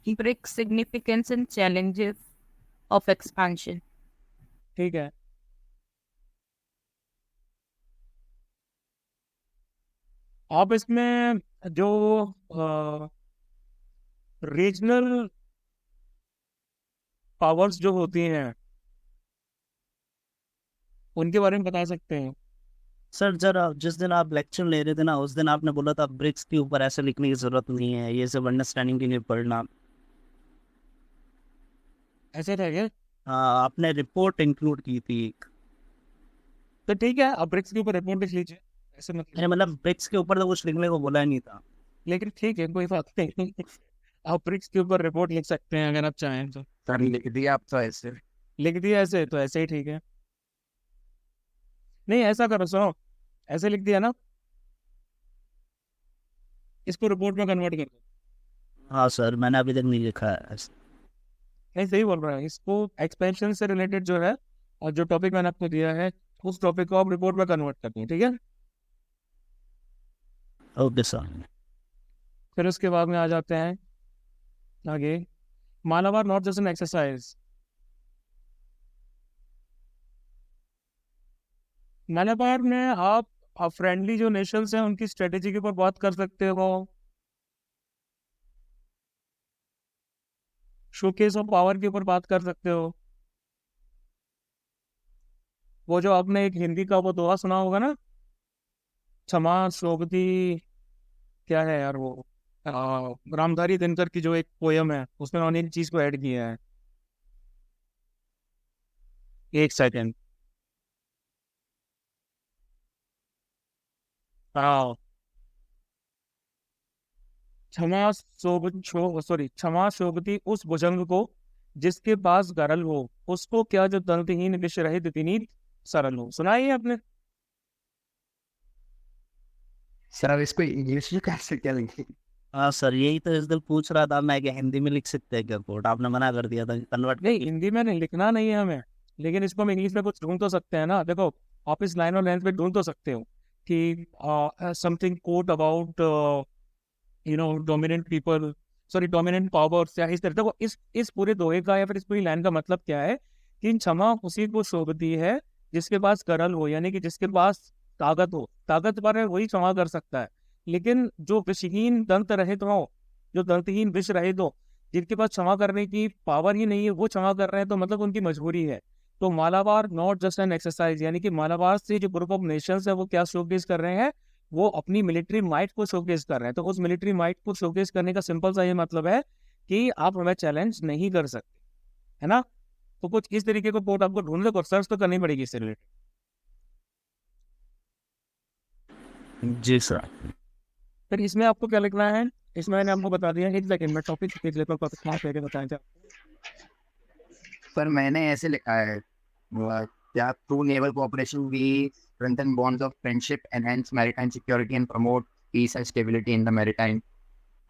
BRICS significance and challenges of expansion. ठीक है, आप इसमें जो रीजनल पावर्स जो होती हैं उनके बारे में बता सकते हैं। सर जरा जिस दिन आप लेक्चर ले रहे थे ना, उस दिन आपने बोला था ब्रिक्स के ऊपर ऐसे लिखने की जरूरत नहीं है, ये सब अंडरस्टैंडिंग के लिए पढ़ना। ऐसे रह गए हाँ, आपने रिपोर्ट इंक्लूड की थी एक। तो ठीक है, आप ब्रिक्स के ऊपर रिपोर्ट लिख लीजिए, ऐसे अरे मतलब ब्रिक्स के ऊपर तो कुछ लिखने को बोला ही नहीं था। लेकिन ठीक है, कोई बात नहीं आप ब्रिक्स के ऊपर रिपोर्ट लिख सकते हैं अगर आप चाहें तो। सर लिख दिया आप तो ऐसे। लिख दिया ऐसे तो ऐसे ही ठीक है। नहीं ऐसा करो, सुनो, ऐसे लिख दिया ना, इसको रिपोर्ट में कन्वर्ट कर दो। हाँ सर, मैंने अभी तक नहीं लिखा है ऐसे। नहीं सही बोल रहा है, इसको एक्सपेंशन से रिलेटेड जो है और जो टॉपिक मैंने आपको दिया है उस टॉपिक को आप रिपोर्ट में कन्वर्ट करनी है, ठीक है। Okay sir. फिर उसके बाद में आ जाते हैं आगे, Malabar not just an exercise. Malabar में आप फ्रेंडली जो नेशंस हैं उनकी स्ट्रेटेजी के ऊपर बात कर सकते हो, शोकेस ऑफ पावर के ऊपर बात कर सकते हो। वो जो आपने एक हिंदी का वो दोहा सुना होगा ना, क्षमा सोबती, क्या है यार वो, रामधारी दिनकर की जो एक पोयम है उसमें उन्होंने एक चीज को ऐड किया है। एक सेकेंड, हाँ, क्षमा शोभती उस भुजंग को जिसके पास गरल हो, उसको क्या जो दंतहीन विष रहित विनीत सरल हो। सुना है ये आपने? सर अब इसको इंग्लिश में कैसे क्या लिखें? हाँ सर, यही तो इस दिन पूछ रहा था मैं कि हिंदी में लिख सकते हैं क्या रिपोर्ट, आपने मना कर दिया था कन्वर्ट। नहीं, हिंदी में नहीं लिखना नहीं है हमें, लेकिन इसको हम इंग्लिश में कुछ ढूंढ तो सकते हैं ना। देखो, आप इस लाइन और लेंथ पे ढूंढ तो सकते हो कि something quote about dominant people, sorry dominant powers, या इस तरह। देखो इस पूरे दोहे का या फिर इस पूरी लाइन का मतलब क्या है कि क्षमा उसी को शोभती है जिसके पास करल हो, यानी कि जिसके पास ताकत हो, ताकतवर है वही क्षमा कर सकता है। लेकिन जो विषहीन दंत रहित हो, जो दंतहीन विष रहित हो, जिनके पास क्षमा करने की पावर ही नहीं है, वो क्षमा कर रहे हैं तो मतलब उनकी मजबूरी है। तो Malabar not just an exercise, यानी कि मालाबार से जो ग्रुप ऑफ नेशंस है वो क्या शोकेस कर रहे हैं, वो अपनी मिलिट्री माइट को शोकेस कर रहे हैं। तो उस मिलिट्री माइट को शोकेस करने का सिंपल सा ये मतलब है कि आप हमें चैलेंज नहीं कर सकते, है ना। तो कुछ इस तरीके को कोट आपको ढूंढने को सर्च तो करनी पड़ेगी इससे रिलेटेड। जी सर। फिर इसमें आपको क्या लिखना है, इसमें मैंने आपको बता दिया। एक सेकंड में टॉपिक देख लेता हूँ, टॉपिक कहाँ पे बताएं क्या। पर मैंने ऐसे लिखा है, क्या through naval cooperation we strengthen bonds of friendship, enhance maritime security and promote peace and stability in the maritime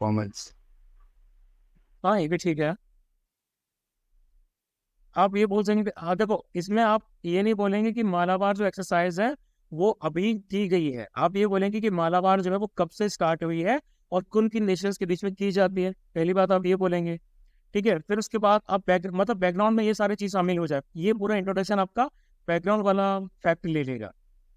commerce. हाँ ये भी ठीक है। आप ये बोल सकेंगे, हाँ देखो, इसमें आप ये नहीं बोलेंगे कि मालाबार जो एक्सरसाइज है वो अभी की गई है, आप ये बोलेंगे कि मालाबार जो है वो कब से स्टार्ट हुई है और किन किन नेशंस के बीच में की जाती है। पहली बात आप ये बोलेंगे, ठीक है। फिर उसके बाद आप मतलब बैकग्राउंड में ये सारी चीज शामिल हो जाए, ये पूरा इंट्रोडक्शन आपका बैकग्राउंड वाला फैक्ट ले लेगा।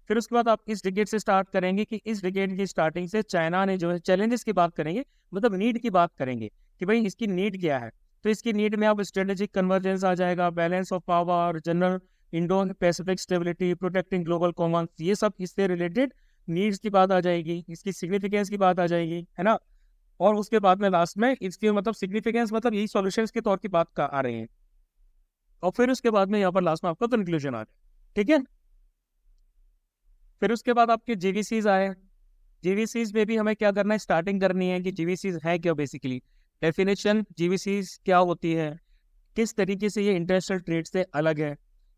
फिर उसके बाद आप इस डिकेड से स्टार्ट करेंगे कि इस डिकेड की स्टार्टिंग से चाइना ने जो है चैलेंजेस की बात करेंगे, मतलब नीड की बात करेंगे कि भाई इसकी नीड क्या है। तो इसकी नीड में आप स्ट्रेटेजिक कन्वर्जेंस आ जाएगा, balance of power, general Indo Pacific stability, protecting global Commons, ये सब इससे रिलेटेड नीड्स की बात आ जाएगी, इसकी सिग्निफिकेंस की बात आ जाएगी, है ना। और उसके बाद में लास्ट में इसके मतलब सिग्निफिकेंस मतलब यही सॉल्यूशंस के तौर की बात का आ रहे हैं। और फिर उसके बाद में यहाँ पर लास्ट में आपका कंक्लूजन आ जाए, ठीक है। फिर उसके बाद आपके जीवीसीज आए। जीवीसीज में भी हमें क्या करना है, स्टार्टिंग करनी है कि जीवीसीज है क्या, बेसिकली डेफिनेशन जीवीसीज क्या होती है, किस तरीके से ये इंटरनेशनल ट्रेड से अलग है।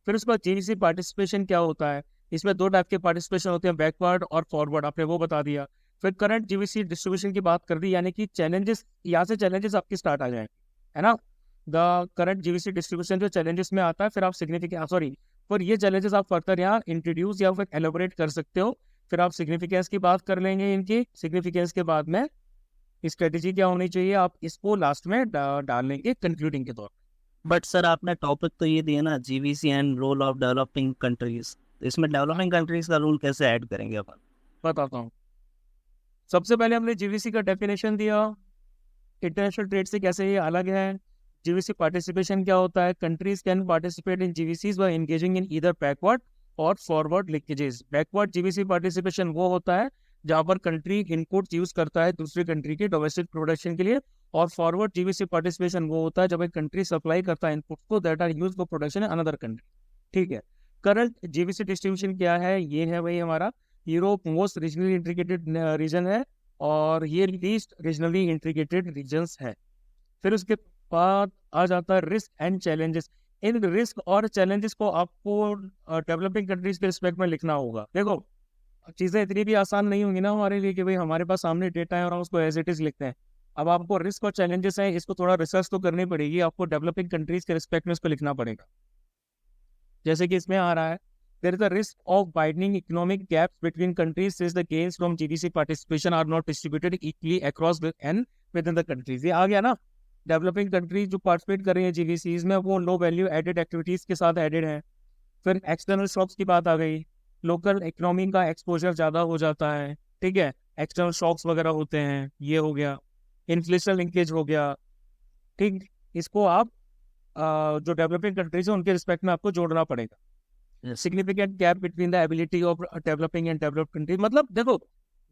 फिर उसके बाद जीवीसी पार्टिसिपेशन क्या होता है, इसमें 2 टाइप के पार्टिसिपेशन होते हैं, बैकवर्ड और फॉरवर्ड, आपने वो बता दिया। फिर करंट जीवीसी डिस्ट्रीब्यूशन की बात कर दी, यानी कि चैलेंजेस, यहाँ से चैलेंजेस आपकी स्टार्ट आ जाए, है ना। द करंट जीवीसी डिस्ट्रीब्यूशन जो चैलेंजेस में आता है, फिर आप सिग्निफिकेंस सॉरी पर ये चैलेंजेस आप फर्दर यहाँ इंट्रोड्यूस या फिर एलोबरेट कर सकते हो। फिर आप सिग्निफिकेंस की बात कर लेंगे, इनकी सिग्निफिकेंस के बाद में स्ट्रेटेजी क्या होनी चाहिए, आप इसको लास्ट में डाल लेंगे कंक्लूडिंग के तौर पर। बट सर आपने टॉपिक तो ये दिया ना, GVC and role of developing countries, इसमें डेवलपिंग कंट्रीज का रोल कैसे ऐड करेंगे अपन? बताता हूँ। सबसे पहले हमने जीवीसी का डेफिनेशन दिया, इंटरनेशनल ट्रेड से कैसे ये अलग है, जीवीसी पार्टिसिपेशन क्या होता है, countries can participate in GVCs by engaging in either backward और forward linkages. Backward GVC participation वो होता है जहां पर कंट्री इनपुट यूज करता है दूसरी कंट्री के डोमेस्टिक प्रोडक्शन के लिए, और फॉरवर्ड जीवीसी पार्टिसिपेशन वो होता है जब एक कंट्री सप्लाई करता है इनपुट को that are use for production in another country, ठीक है। करंट जीवीसी डिस्ट्रीब्यूशन क्या है, ये है भाई हमारा Europe most regionally integrated region है, और ये लीस्ट रीजनली इंटीग्रेटेड रीजन्स है। फिर उसके बाद आ जाता है risk and challenges. In risk और चैलेंजेस को आपको डेवलपिंग कंट्रीज के रिस्पेक्ट में लिखना होगा। देखो चीज़ें इतनी भी आसान नहीं होंगी ना हमारे लिए कि भाई हमारे पास सामने डेटा है और हम उसको एज इट इज लिखते हैं। अब आपको रिस्क और चैलेंजेस हैं, इसको थोड़ा रिसर्च तो करनी पड़ेगी, आपको डेवलपिंग कंट्रीज के रिस्पेक्ट में इसको लिखना पड़ेगा। जैसे कि इसमें आ रहा है, there is a risk of widening economic gaps between countries since the gains from GDC participation are not distributed equally across the and within the countries। ये आ गया ना, डेवलपिंग कंट्रीज जो पार्टिसिपेट कर रही है जीवीसीज में वो लो वैल्यू एडेड एक्टिविटीज के साथ एडेड है। फिर एक्सटर्नल शॉक्स की बात आ गई, लोकल इकोनॉमी का एक्सपोजर ज़्यादा हो जाता है, ठीक है, एक्सटर्नल शॉक्स वगैरह होते हैं, ये हो गया। इन्फ्लेशन लिंकेज हो गया, ठीक, इसको आप जो डेवलपिंग कंट्रीज है उनके रिस्पेक्ट में आपको जोड़ना पड़ेगा। Significant gap between the ability of developing and developed countries, मतलब देखो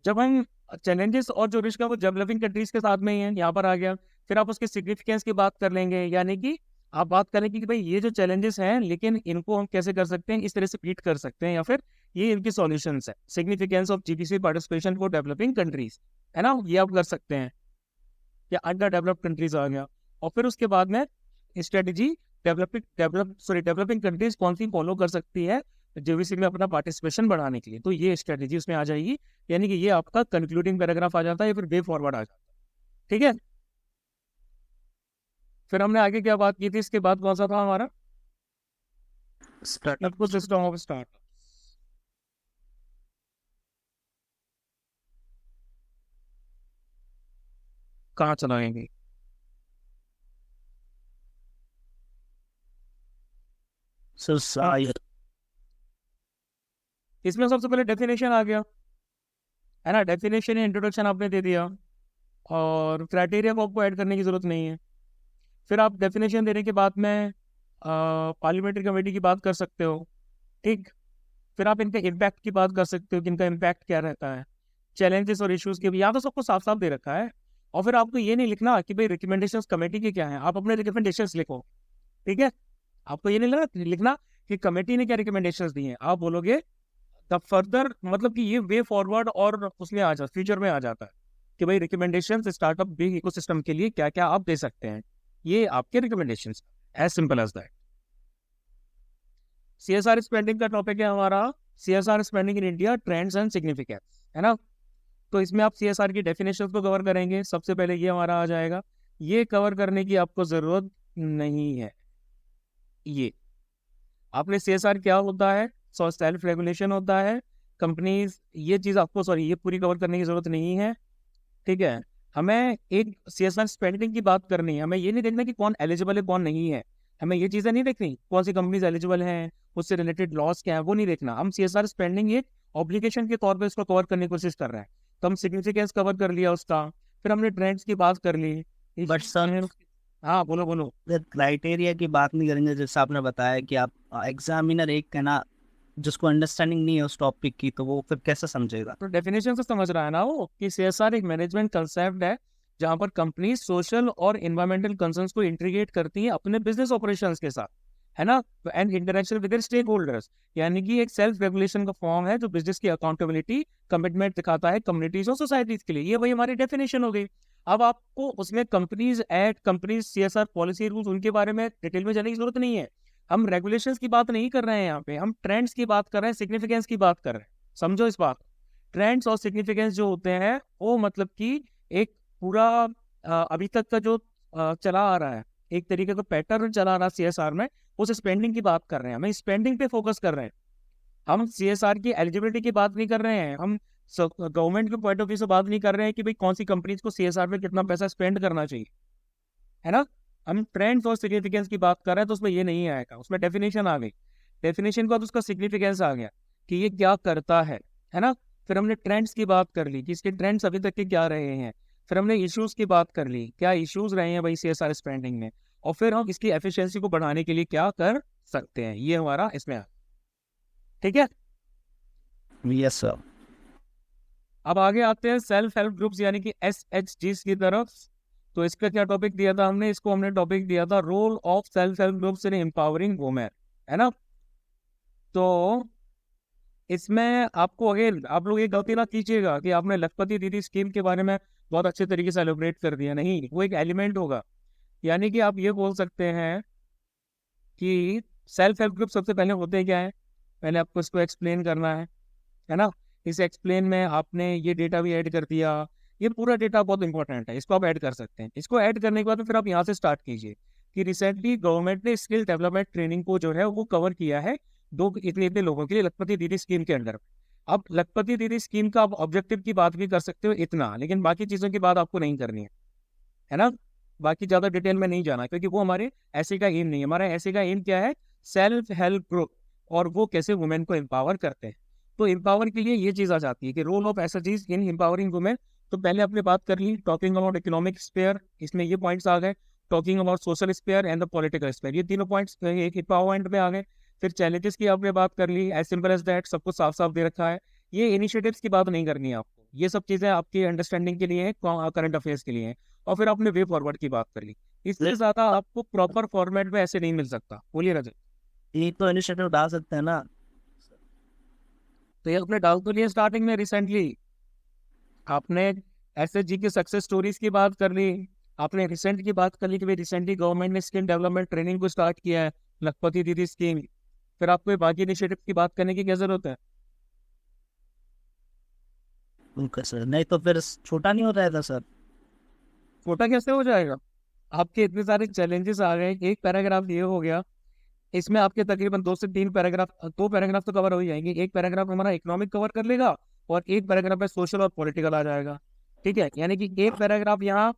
जब हम चैलेंजेस और जो रिस्क है वो डेवलपिंग कंट्रीज के साथ में ही है, यहाँ पर आ गया। फिर आप उसके सिग्निफिकेंस की बात कर लेंगे, यानी कि आप बात करें कि भाई ये जो चैलेंजेस हैं लेकिन इनको हम कैसे कर सकते हैं, इस तरह से बीट कर सकते हैं, या फिर ये इनकी सॉल्यूशंस है। Significance of GDC participation for developing countries, है ना, ये आप कर सकते हैं, या अंडर डेवलप्ड कंट्रीज आ गया। और फिर उसके बाद में स्ट्रेटेजी डेवलपिंग कंट्रीज कौन सी फॉलो कर सकती है जीवीसी में अपना पार्टिसिपेशन बढ़ाने के लिए, तो ये स्ट्रेटेजी उसमें आ जाएगी, यानी कि ये आपका कंक्लूडिंग पैराग्राफ आ जाता है या फिर वे फॉरवर्ड आ जाता है, ठीक है। फिर हमने आगे क्या बात की थी, इसके बाद कौन सा था हमारा, स्टार्टअप सिस्टम ऑफ स्टार्ट। कहाँ चलाएंगे, इसमें सबसे पहले डेफिनेशन आ गया, है ना, डेफिनेशन या इंट्रोडक्शन आपने दे दिया, और क्राइटेरिया को आपको ऐड करने की जरूरत नहीं है। फिर आप डेफिनेशन देने के बाद में पार्लियामेंट्री कमेटी की बात कर सकते हो, ठीक। फिर आप इनके इम्पैक्ट की बात कर सकते हो कि इनका इम्पैक्ट क्या रहता है, चैलेंजेस और इश्यूज के भी, यहाँ तो सबको साफ साफ दे रखा है। और फिर आपको ये नहीं लिखना कि भाई रिकमेंडेशंस कमेटी के क्या हैं, आप अपने रिकमेंडेशंस लिखो, ठीक है। आपको ये नहीं लिखना कि कमेटी ने क्या रिकमेंडेशंस दी हैं, आप बोलोगे द फर्दर, मतलब कि ये वे फॉरवर्ड और उसमें आ जाता, फ्यूचर में आ जाता है कि भाई रिकमेंडेशंस स्टार्टअप बिग इकोसिस्टम के लिए क्या क्या आप दे सकते हैं, ये आपके recommendations, as simple as that. CSR spending का टॉपिक है हमारा, CSR spending in India trends and significance, है ना। तो इसमें आप सीएसआर की डेफिनेशन को कवर करेंगे, सबसे पहले ये हमारा आ जाएगा, ये कवर करने की आपको जरूरत नहीं है। ये आपने सीएसआर क्या होता है, सेल्फ रेगुलेशन होता है, कंपनीज, ये चीज आपको ये पूरी कवर करने की जरूरत नहीं है, ठीक है। हमें एक सीएसआर स्पेंडिंग की बात करनी है, हमें ये नहीं देखना कि कौन एलिजिबल है कौन नहीं है, हमें ये चीजें नहीं देखनी कौन सी कंपनीज एलिजिबल हैं, उससे रिलेटेड लॉस क्या है, वो नहीं देखना। हम सीएसआर स्पेंडिंग एक ऑब्लिगेशन के तौर पर इसको कवर करने की कोशिश कर रहे हैं, तो हम सिग्निफिकेंस कवर कर लिया उसका, फिर हमने ट्रेंड्स की बात कर ली। बट सर हाँ बोलो बोलो। क्राइटेरिया की बात नहीं करेंगे, जैसे आपने बताया कि आप एग्जामिनर एक है ना, जिसको अंडरस्टैंडिंग नहीं है उस टॉपिक की, तो वो फिर कैसे समझेगा? तो डेफिनेशन से समझ रहा है ना वो कि सीएसआर एक मैनेजमेंट कंसेप्ट है जहां पर कंपनी सोशल और इन्वायरमेंटल कंसर्न्स को इंटीग्रेट करती है अपने बिजनेस ऑपरेशंस के साथ, है ना, and interaction with stakeholders. यानी कि एक सेल्फ रेगुलेशन का फॉर्म है जो बिजनेस की अकाउंटेबिलिटी कमिटमेंट दिखाता है कम्युनिटीज और सोसाइटीज के लिए। ये वही हमारी डेफिनेशन हो गई। अब आपको उसमें companies act, companies CSR policy rules, उनके बारे में डिटेल में जाने की जरूरत नहीं है। हम रेगुलेशंस की बात नहीं कर रहे हैं यहाँ पे, हम ट्रेंड्स की बात कर रहे हैं, सिग्निफिकेंस की बात कर रहे हैं। समझो इस बात। ट्रेंड्स और सिग्निफिकेंस जो होते हैं वो मतलब कि एक पूरा अभी तक का जो चला आ रहा है, एक तरीके का पैटर्न चला आ रहा है सीएसआर में, उस स्पेंडिंग की बात कर रहे हैं। हम स्पेंडिंग पे फोकस कर रहे हैं। हम सीएसआर की एलिजिबिलिटी की बात नहीं कर रहे हैं। हम गवर्नमेंट के पॉइंट ऑफ व्यू से बात नहीं कर रहे हैं कि भाई कौन सी कंपनीज को सीएसआर में कितना पैसा स्पेंड करना चाहिए, है ना। हम ट्रेंड्स और सिग्निफिकेंस की बात कर रहे हैं, तो उसमें ये नहीं आएगा। उसमें डेफिनेशन आ गई, डेफिनेशन के बाद उसका सिग्निफिकेंस आ गया कि ये क्या करता है ना। फिर हमने ट्रेंड्स की बात कर ली कि इसके ट्रेंड्स अभी तक के क्या रहे हैं। फिर हमने इश्यूज की बात कर ली, क्या इश्यूज रहे हैं भाई सीएसआर स्पेंडिंग में, और फिर हम इसकी एफिशिएंसी को बढ़ाने के लिए क्या कर सकते हैं। ये हमारा इसमें है, ठीक है। Yes sir. अब आगे आते हैं सेल्फ हेल्प ग्रुप्स यानी कि SHGs की तरफ। तो इसका क्या टॉपिक दिया था हमने, इसको हमने टॉपिक दिया था role of self help groups in empowering women, है ना। तो इसमें आपको अगेन आप लोग ये गलती ना कीजिएगा कि आपने लखपति दीदी स्कीम के बारे में बहुत अच्छे तरीके से एलिब्रेट कर दिया, नहीं, वो एक एलिमेंट होगा। यानी कि आप ये बोल सकते हैं कि सेल्फ हेल्प ग्रुप सबसे पहले होते क्या है, पहले आपको इसको एक्सप्लेन करना है ना। इस एक्सप्लेन में आपने ये डेटा भी ऐड कर दिया। ये पूरा डेटा बहुत इंपॉर्टेंट है, इसको आप ऐड कर सकते हैं। इसको ऐड करने के बाद फिर आप यहाँ से स्टार्ट कीजिए कि रिसेंटली गवर्नमेंट ने स्किल डेवलपमेंट ट्रेनिंग को जो है वो कवर किया है इतने इतने लोगों के लिए लखपति दीदी स्कीम के अंडर। अब लखपति दीदी स्कीम का आप ऑब्जेक्टिव की बात भी कर सकते हो इतना, लेकिन बाकी चीज़ों की बात आपको नहीं करनी है ना। बाकी ज़्यादा डिटेल में नहीं जाना, क्योंकि वो हमारे ऐसे का एम नहीं है। हमारा ऐसे का एम क्या है, सेल्फ हेल्प ग्रुप, और वो कैसे वुमेन को एम्पावर करते हैं। तो एम्पावर के लिए ये चीज़ आ जाती है कि रोल ऑफ एसएचजीज इन एम्पावरिंग वुमेन। तो पहले आपने बात कर ली टॉकिंग अबाउट इकोनॉमिक स्पेयर, इसमें ये पॉइंट्स आ गए। Talking about social sphere and the political sphere, ये तीनों पॉइंट्स एक एम्पावरमेंट में आ गए। फिर चैलेंजेस की आपने बात कर ली, एज सिंपल एज दैट, सब कुछ साफ साफ दे रखा है। ये इनिशिएटिव्स की बात नहीं करनी है आपको, ये सब चीज़ें आपकी अंडरस्टैंडिंग के लिए है, करंट अफेयर्स के लिए है। और फिर आपने वे फॉरवर्ड की बात कर ली। इससे ज़्यादा आपको प्रॉपर फॉर्मेट में ऐसे नहीं मिल सकता। बोलिए रजत। ये तो इनिशिएटिव डाल सकते हैं ना। तो ये आपने डाल तो लिया स्टार्टिंग में, रिसेंटली आपने एसएचजी की सक्सेस स्टोरीज की बात कर ली, आपने रिसेंट की बात कर ली कि भाई रिसेंटली गवर्नमेंट ने स्किल डेवलपमेंट ट्रेनिंग को स्टार्ट किया है, लखपति दीदी स्कीम। फिर आपको ये बाकी इनिशिएटिव की बात करने की क्या जरूरत है। ओके सर, नहीं तो फिर छोटा नहीं हो जाएगा सर? छोटा कैसे हो जाएगा, आपके इतने सारे चैलेंजेस आ गए। एक पैराग्राफ ये हो गया, इसमें आपके तकरीबन 2 से 3 पैराग्राफ, 2 पैराग्राफ तो कवर हो ही जाएंगे। एक पैराग्राफ हमारा इकोनॉमिक कवर कर लेगा और एक पैराग्राफ में सोशल और पॉलिटिकल आ जाएगा, ठीक है। यानी कि एक पैराग्राफ यहाँ,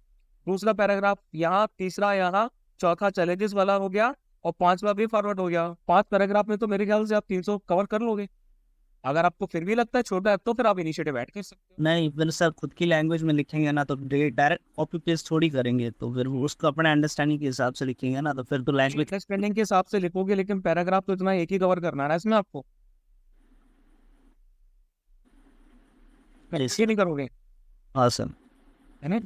दूसरा पैराग्राफ यहाँ, तीसरा यहाँ, चौथा चैलेंजेस वाला हो गया, और पांचवा भी फॉरवर्ड हो गया। 5 पैराग्राफ में तो मेरे ख्याल से आप 300 कवर कर लोगे। अगर आपको फिर भी लगता है छोटा है तो फिर आप इनिशिएटिव ऐड कर सकते हो। नहीं, फिर सर खुद की लैंग्वेज में लिखेंगे ना, तो डायरेक्ट कॉपी पेस्ट थोड़ी करेंगे, तो फिर उसको अपने अंडरस्टैंडिंग के हिसाब से लिखेंगे ना, तो फिर तो लैंग्वेज स्पेंडिंग के हिसाब से लिखोगे, लेकिन पैराग्राफ तो इतना एक ही कवर करना है ना इसमें आपको, ऐसे नहीं करोगे, हाँ सर। है ना।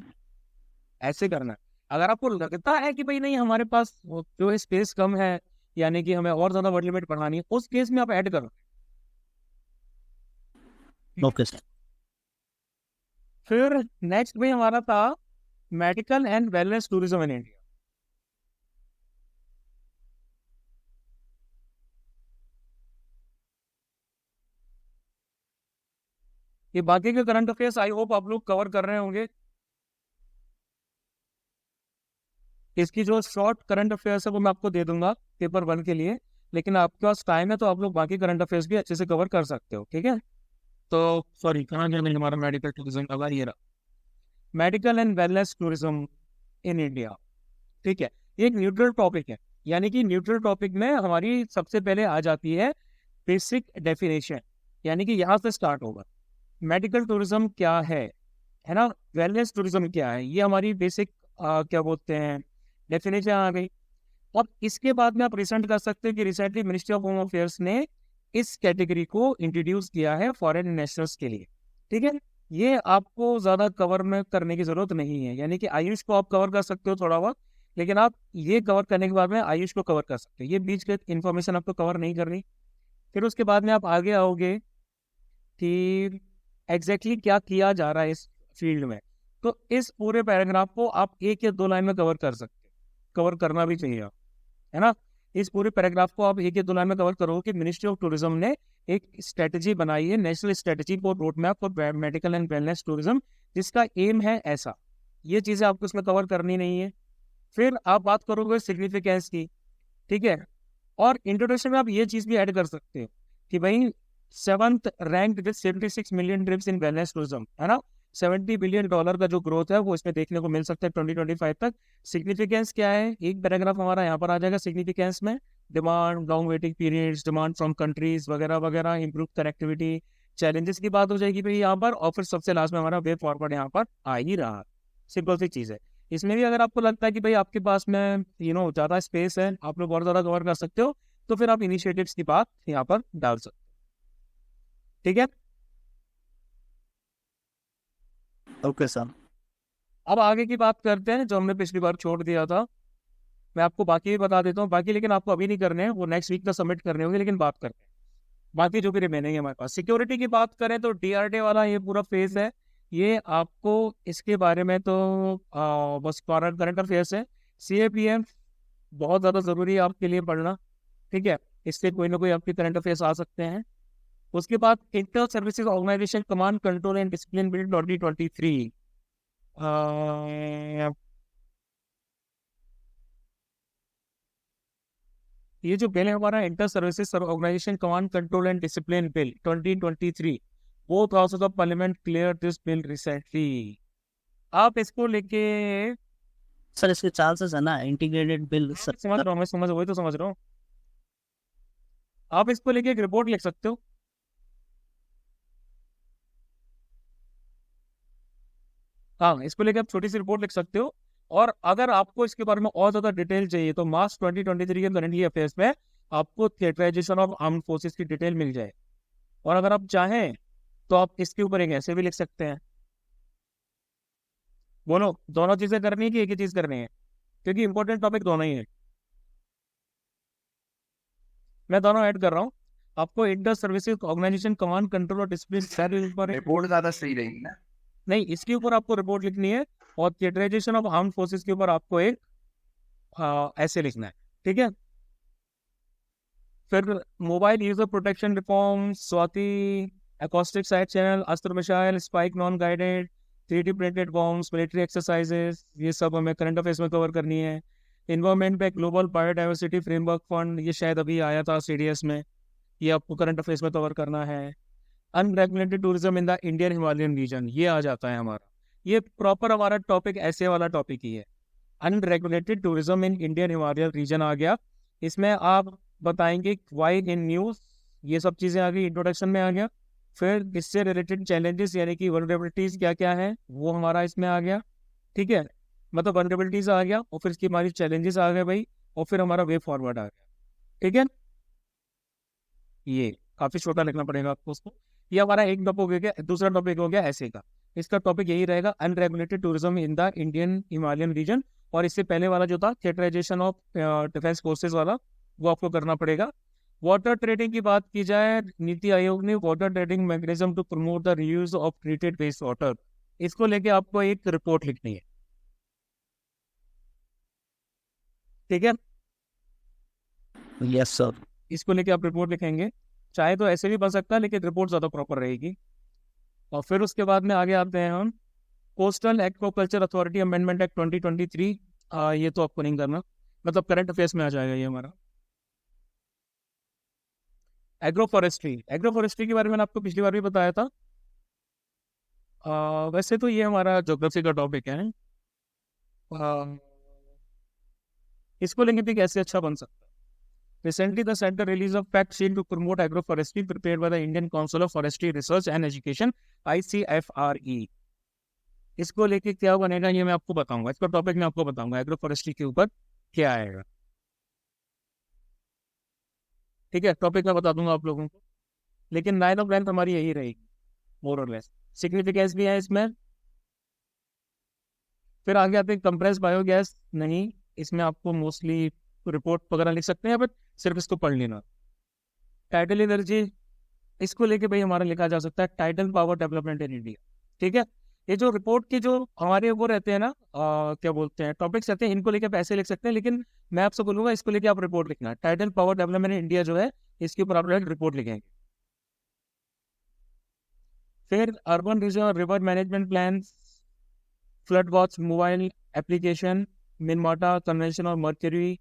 ऐसे करना है। अगर आपको लगता है कि भाई नहीं हमारे पास जो स्पेस कम है, यानी कि हमें और ज्यादा वर्ड लिमिट बढ़ानी है, उस केस में आप ऐड करो। Okay sir. फिर नेक्स्ट में हमारा था medical and wellness tourism in India. ये बाकी के करंट अफेयर्स आई होप आप लोग कवर कर रहे होंगे। इसकी जो शॉर्ट करंट अफेयर्स है वो मैं आपको दे दूंगा पेपर 1 के लिए, लेकिन आपके पास टाइम है तो आप लोग बाकी करंट अफेयर्स भी अच्छे से कवर कर सकते हो, ठीक है। तो सॉरी, कहाँ गया नहीं हमारा मेडिकल टूरिज्म का, ये रहा medical and wellness tourism in India, ठीक है। ये एक न्यूट्रल टॉपिक है, यानी कि न्यूट्रल टॉपिक में हमारी सबसे पहले आ जाती है बेसिक डेफिनेशन, यानी कि यहाँ से स्टार्ट होगा। मेडिकल टूरिज्म क्या है ना, वेलनेस टूरिज्म क्या है, ये हमारी बेसिक क्या बोलते हैं डेफिनेशन आ गई। अब इसके बाद में आप रिसेंट कर सकते हैं कि recently ministry of home affairs ने इस कैटेगरी को इंट्रोड्यूस किया है फॉरेन नेशनल्स के लिए। ठीक है, ये आपको ज़्यादा कवर में करने की ज़रूरत नहीं है, यानी कि आयुष को आप कवर कर सकते हो थोड़ा बहुत, लेकिन आप ये कवर करने के बाद में आयुष को कवर कर सकते हो, ये बीच के इन्फॉर्मेशन आपको कवर नहीं करनी। फिर उसके बाद में आप आगे आओगे कि एग्जैक्टली क्या किया जा रहा है इस फील्ड में, तो इस पूरे पैराग्राफ को आप 1 या 2 लाइन में कवर कर सकते हो, कवर करना भी चाहिए, है ना। इस पूरे पैराग्राफ को आप 1 या 2 लाइन में कवर करोगे कि मिनिस्ट्री ऑफ टूरिज्म ने एक स्ट्रेटजी बनाई है, national strategy for road map for medical and wellness tourism, जिसका एम है ऐसा। ये चीज़ें आपको इसमें कवर करनी नहीं है। फिर आप बात करोगे सिग्निफिकेंस की, ठीक है, और इंट्रोडक्शन में आप ये चीज़ भी ऐड कर सकते हो कि भाई 7th rank with 76 million trips in wellness tourism, है ना। $70 बिलियन का जो ग्रोथ है वो इसमें देखने को मिल सकता है 2025 तक। सिग्निफिकेंस क्या है, एक पैराग्राफ हमारा यहाँ पर आ जाएगा सिग्निफिकेंस में, demand, long waiting periods, demand from countries वगैरह वगैरह, इंप्रूव कनेक्टिविटी, चैलेंजेस की बात हो जाएगी भाई यहाँ पर, और फिर सबसे लास्ट में हमारा वे फॉरवर्ड यहाँ पर आ ही रहा। सिंपल सी चीज़ है। इसमें भी अगर आपको लगता है कि भाई आपके पास में ज़्यादा स्पेस है, आप लोग बहुत ज़्यादा कवर कर सकते हो, तो फिर आप इनिशिएटिव्स की बात यहाँ पर डाल सकते हो। ठीक है, ओके सर। अब आगे की बात करते हैं जो हमने पिछली बार छोड़ दिया था। मैं आपको बाकी भी बता देता हूँ, बाकी लेकिन आपको अभी नहीं करने हैं, वो नेक्स्ट वीक का सबमिट करने होंगे, लेकिन बात करते हैं बाकी जो भी रिमेनिंग है हमारे पास। सिक्योरिटी की बात करें तो डीआरडी वाला ये पूरा फेज है, ये आपको इसके बारे में तो बस करंट अफेयर्स है। CAPM बहुत ज़्यादा ज़रूरी है आपके लिए पढ़ना, ठीक है, इससे कोई ना कोई आपके करंट अफेयर्स आ सकते हैं। उसके बाद inter services organisation command control and discipline bill 2023, ये जो बिल है हमारा inter services organisation command control and discipline bill 2023, both houses of parliament clear this bill recently. आप इसको लेके सर इसके चांसेस है ना इंटीग्रेटेड बिल सर? समझ रहा हूँ, मैं समझ वही तो समझ रहा हूँ। आप इसको लेके एक रिपोर्ट लिख सकते हो, हाँ, इसको लेके आप छोटी सी रिपोर्ट लिख सकते हो। और अगर आपको इसके बारे में और ज़्यादा डिटेल चाहिए तो मार्च 2023 के करंटली अफेयर्स में आपको थिएटराइजेशन ऑफ आर्म्ड फोर्सेस की डिटेल मिल जाए। और अगर आप चाहें तो आप इसके ऊपर एक ऐसे भी लिख सकते हैं। बोलो, दोनों चीज़ें करनी है कि एक ही चीज़ करनी है, क्योंकि इंपॉर्टेंट टॉपिक दोनों ही है। मैं दोनों ऐड कर रहा हूँ। आपको inter services organisation command control और डिसिप्लिन रिपोर्ट ज़्यादा सही रहेगी ना? नहीं, इसके ऊपर आपको रिपोर्ट लिखनी है, और थिएटराइजेशन ऑफ आर्म्ड फोर्सेस के ऊपर आपको एक ऐसे लिखना है, ठीक है। फिर mobile user protection reform, Swathi acoustic side channel, Astra missile, spike non guided, 3D printed bombs, military exercises, ये सब हमें करंट अफेयर्स में कवर करनी है। इन्वायरमेंट पे ग्लोबल बायोडाइवर्सिटी फ्रेमवर्क फंड, ये शायद अभी आया था CDS में, ये आपको करंट अफेयर्स में कवर करना है। Unregulated tourism in the Indian Himalayan region, ये आ जाता है हमारा, ये प्रॉपर हमारा टॉपिक ऐसे वाला टॉपिक ही है। Unregulated tourism in Indian Himalayan region आ गया। इसमें आप बताएंगे वाई इन न्यूज़, ये सब चीज़ें आ गई, इंट्रोडक्शन में आ गया। फिर इससे रिलेटेड चैलेंजेस यानी कि वल्नरेबिलिटीज़ क्या क्या है वो हमारा इसमें आ गया, ठीक है, मतलब वल्नरेबिलिटीज़ आ गया, और फिर इसकी हमारी चैलेंजेस आ गए भाई, और फिर हमारा वे फॉरवर्ड आ गया, ठीक है। ये काफ़ी छोटा लिखना पड़ेगा आपको उसको। ये हमारा एक टॉपिक हो गया। दूसरा टॉपिक हो गया ऐसे का, इसका टॉपिक यही रहेगा, unregulated tourism in the Indian Himalayan region. और इससे पहले वाला जो था थिएटराइजेशन ऑफ डिफेंस फोर्सेज वाला, वो आपको करना पड़ेगा। वाटर ट्रेडिंग की बात की जाए, नीति आयोग ने water trading mechanism to promote the reuse of treated waste water, इसको लेके आपको एक रिपोर्ट लिखनी है, ठीक है। Yes sir. इसको लेके आप रिपोर्ट लिखेंगे, चाहे तो ऐसे भी बन सकता है, लेकिन रिपोर्ट ज़्यादा प्रॉपर रहेगी। और फिर उसके बाद में आगे आते हैं हम, coastal aquaculture authority amendment act 2023, ये तो आपको नहीं करना, मतलब करंट अफेयर्स में आ जाएगा ये हमारा। एग्रो फॉरेस्ट्री के बारे में आपको पिछली बार भी बताया था। वैसे तो ये हमारा ज्योग्राफी का टॉपिक है, इसको लेंगे भी कैसे अच्छा बन सकता है। Recently, the center released a fact sheet to promote agroforestry prepared by the Indian Council of Forestry Research and Education, ICFRE. इसको लेके क्या बनेगा ये मैं आपको बताऊंगा, इसका टॉपिक मैं आपको बताऊंगा एग्रो फॉरेस्ट्री के ऊपर क्या आएगा। ठीक है, टॉपिक मैं बता दूंगा आप लोगों को, लेकिन 9 और 10 हमारी यही रहेगी मोर और लेस। सिग्निफिकेंस भी है इसमें। फिर आगे आते हैं कंप्रेस बायोगैस, नहीं इसमें आपको मोस्टली रिपोर्ट वगैरह लिख सकते हैं, बट सिर्फ इसको पढ़ लेना। टाइटल एनर्जी, इसको लेके भाई हमारा लिखा जा सकता है title power development in India. ठीक है, ये जो रिपोर्ट के जो हमारे वो रहते हैं ना, क्या बोलते हैं, टॉपिक्स रहते हैं, इनको लेके आप ऐसे लिख सकते हैं, लेकिन मैं आपसे बोलूंगा इसको लेके आप रिपोर्ट लिखना। Title power development in India जो है, इसके ऊपर आप रिपोर्ट लिखेंगे। फिर urban reserve river management plan, flood watch mobile application, Minamata convention और mercury,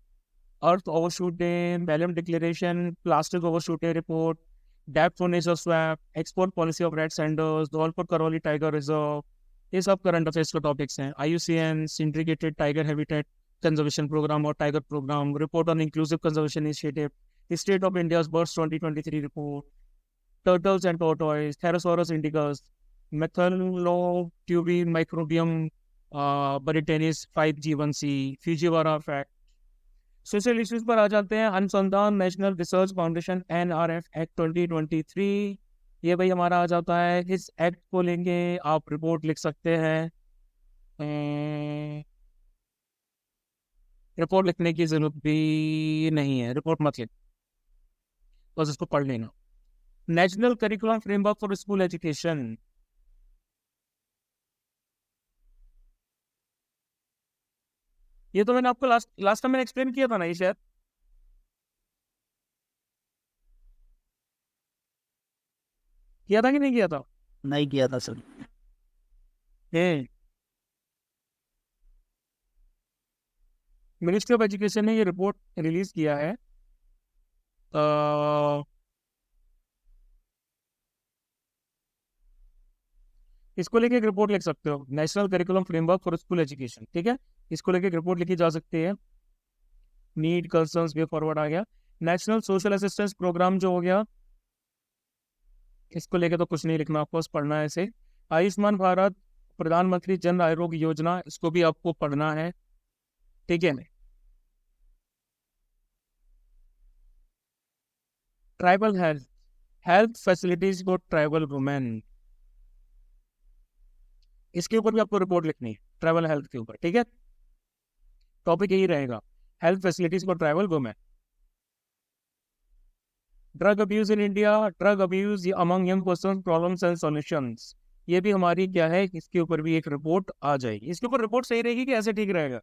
earth overshoot day, Belem declaration, plastic overshoot day report, डेप्थ for nature swap, export policy of red sanders, Dholpur Karauli tiger reserve, ये सब करंट अफेयर्स के टॉपिक्स हैं। IUCN integrated tiger habitat conservation program और tiger program, report on inclusive conservation initiative, state of India's birds 2023 report, turtles and tortoise, Therosaurus indicus, Methylotubi microbium, Baritanus 5G1C, Fujiwara fact। Social issues पर आ जाते हैं। अनुसंधान national research foundation NRF act 2023, ये भाई हमारा आ जाता है। इस एक्ट को लेंगे आप रिपोर्ट लिख सकते हैं। रिपोर्ट लिखने की जरूरत भी नहीं है, रिपोर्ट मत लिख, बस इसको पढ़ लेना। National curriculum framework for school education, ये तो मैंने आपको लास्ट टाइम मैंने एक्सप्लेन किया था ना, ये शायद किया था कि नहीं किया था? नहीं किया था सर। ये मिनिस्ट्री ऑफ एजुकेशन ने ये रिपोर्ट रिलीज किया है। इसको लेके एक रिपोर्ट लिख सकते हो, national curriculum framework for school education. ठीक है, इसको लेके एक रिपोर्ट लिखी जा सकती है। नीड कंसर्न्स वे फॉरवर्ड आ गया। नेशनल सोशल असिस्टेंस प्रोग्राम जो हो गया, इसको लेके तो कुछ नहीं लिखना, आपको बस पढ़ना है इसे। आयुष्मान भारत प्रधानमंत्री जन आरोग्य योजना, इसको भी आपको पढ़ना है। ठीक है, tribal health, health facilities for tribal women, इसके ऊपर भी आपको रिपोर्ट लिखनी है, ट्राइबल हेल्थ के ऊपर। ठीक है, टॉपिक यही रहेगा, health facilities for tribal women. Drug abuse in India, drug abuse among young person problems and solutions, ये भी हमारी क्या है, इसके ऊपर भी एक रिपोर्ट आ जाएगी। इसके ऊपर रिपोर्ट सही रहेगी कि ऐसे ठीक रहेगा?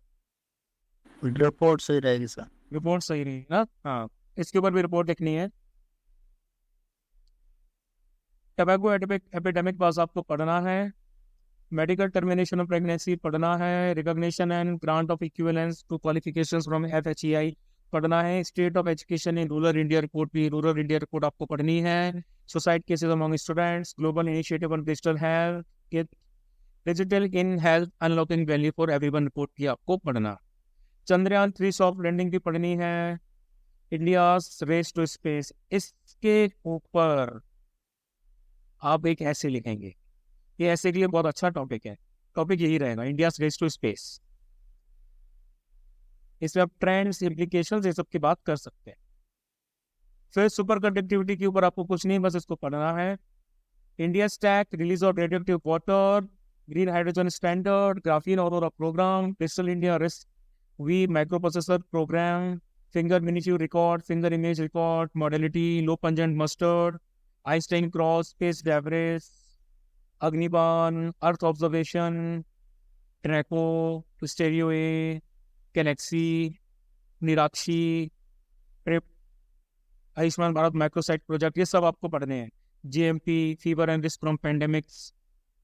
रिपोर्ट सही रहेगी सर। रिपोर्ट सही रहेगी ना, हाँ, इसके ऊपर भी रिपोर्ट लिखनी है। टबैको एपिडेमिक पास आपको पढ़ना है। मेडिकल टर्मिनेशन ऑफ प्रेगनेंसी पढ़ना है। Recognition and grant of equivalence to qualifications from FHEI पढ़ना है। State of education in rural India report भी, रूरल इंडिया रिपोर्ट आपको पढ़नी है। Suicide cases among students, global initiative on digital health, digital in health unlocking value for everyone report भी आपको पढ़ना। चंद्रयान 3 सॉफ्ट लैंडिंग भी पढ़नी है। इंडिया रेस टू स्पेस, इसके ऊपर आप एक ऐसे लिखेंगे, ये ऐसे के लिए बहुत अच्छा टॉपिक है। टॉपिक यही रहेगा, इंडिया रेस टू स्पेस। इसमें आप ट्रेंड्स, इम्प्लीकेशंस, ये सब की बात कर सकते हैं। फिर सुपर कंडक्टिविटी के ऊपर आपको कुछ नहीं, बस इसको पढ़ना है। India stack, release of radioactive water, green hydrogen standard, graphene aurora program, digital India RISC V microprocessor program, finger minutiae record, finger image record, modality, low pungent mustard, Einstein cross, space debris, Agnibaan, earth observation, ट्रैको, stereo A, galaxy, Nirakshi, trip, Ayushman Bharat microsite project, ये सब आपको पढ़ने हैं। GMP, fever and risk from pandemics,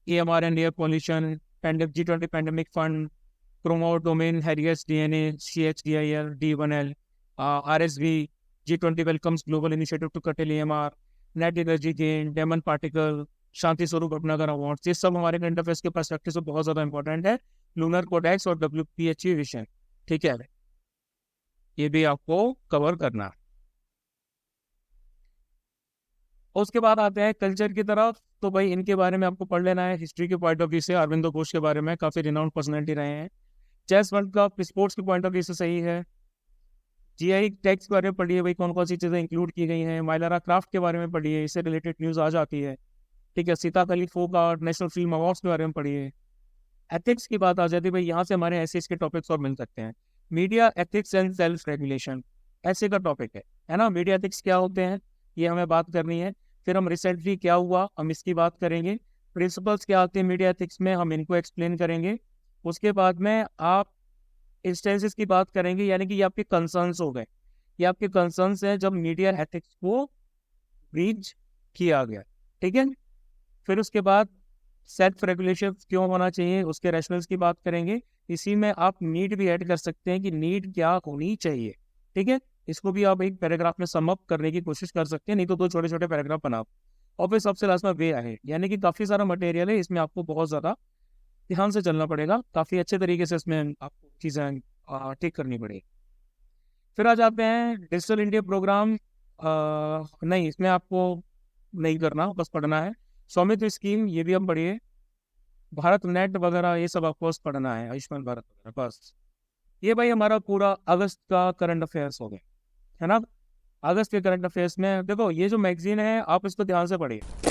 AMR and air pollution, G20 pandemic fund, promote domain Harriers DNA, CHDIL, D1L, RSV, G20 welcomes global initiative to curtail AMR, net energy gain, Diamond particle, Shanti Swarup Bhatnagar award, ये सब हमारे करंट अफेयर्स के पर्सपेक्टिव से बहुत ज्यादा इंपॉर्टेंट है। लूनर कोडेक्स और WPHE विषय, ठीक है, ये भी आपको कवर करना। उसके बाद आते हैं कल्चर की तरफ। तो भाई इनके बारे में आपको पढ़ लेना है हिस्ट्री के पॉइंट ऑफ व्यू से। अरविंदो घोष के बारे में काफ़ी रिनाउंड पर्सनैलिटी रहे हैं। चेस वर्ल्ड कप स्पोर्ट्स के पॉइंट ऑफ व्यू से सही है। जीआई टैग्स के बारे में पढ़िए भाई, कौन कौन सी चीज़ें इंक्लूड की गई हैं। माइलारा क्राफ्ट के बारे में पढ़िए, इससे रिलेटेड न्यूज़ आ जाती है। ठीक है, सीता अली folk art, national film awards के बारे में पढ़िए। एथिक्स की बात आ जाती है भाई, यहाँ से हमारे ऐसे इसके टॉपिक्स और मिल सकते हैं। Media ethics and self regulation ऐसे का टॉपिक है ना। मीडिया एथिक्स क्या होते हैं ये हमें बात करनी है। फिर हम रिसेंटली क्या हुआ हम इसकी बात करेंगे। प्रिंसिपल्स क्या आते हैं मीडिया एथिक्स में, हम इनको एक्सप्लेन करेंगे। उसके बाद में आप इंस्टेंसेस की बात करेंगे, यानी कि ये आपके कंसर्न्स हो गए। ये आपके कंसर्न्स हैं जब मीडिया एथिक्स को ब्रीच किया गया। ठीक है, फिर उसके बाद सेल्फ रेगुलेशन क्यों होना चाहिए, उसके रैशनल्स की बात करेंगे। इसी में आप नीड भी ऐड कर सकते हैं कि नीड क्या होनी चाहिए। ठीक है, इसको भी आप एक पैराग्राफ में सम अप करने की कोशिश कर सकते हैं, नहीं तो दो छोटे छोटे पैराग्राफ बनाओ। और फिर सबसे लास्ट में वे है, यानी कि काफ़ी सारा मटेरियल है, इसमें आपको बहुत ज़्यादा ध्यान से चलना पड़ेगा, काफ़ी अच्छे तरीके से इसमें आपको चीज़ें ठीक करनी पड़ेगी। फिर आ जाते हैं डिजिटल इंडिया प्रोग्राम। नहीं, इसमें आपको नहीं करना, बस पढ़ना है। स्वामित्व स्कीम ये भी हम पढ़िए। भारत नेट वगैरह ये सब आपको बस पढ़ना है, आयुष्मान भारत वगैरह बस। ये भाई हमारा पूरा अगस्त का करंट अफेयर्स हो गया, है ना। अगस्त के करंट अफेयर्स में देखो ये जो मैगजीन है आप इसको ध्यान से पढ़िए।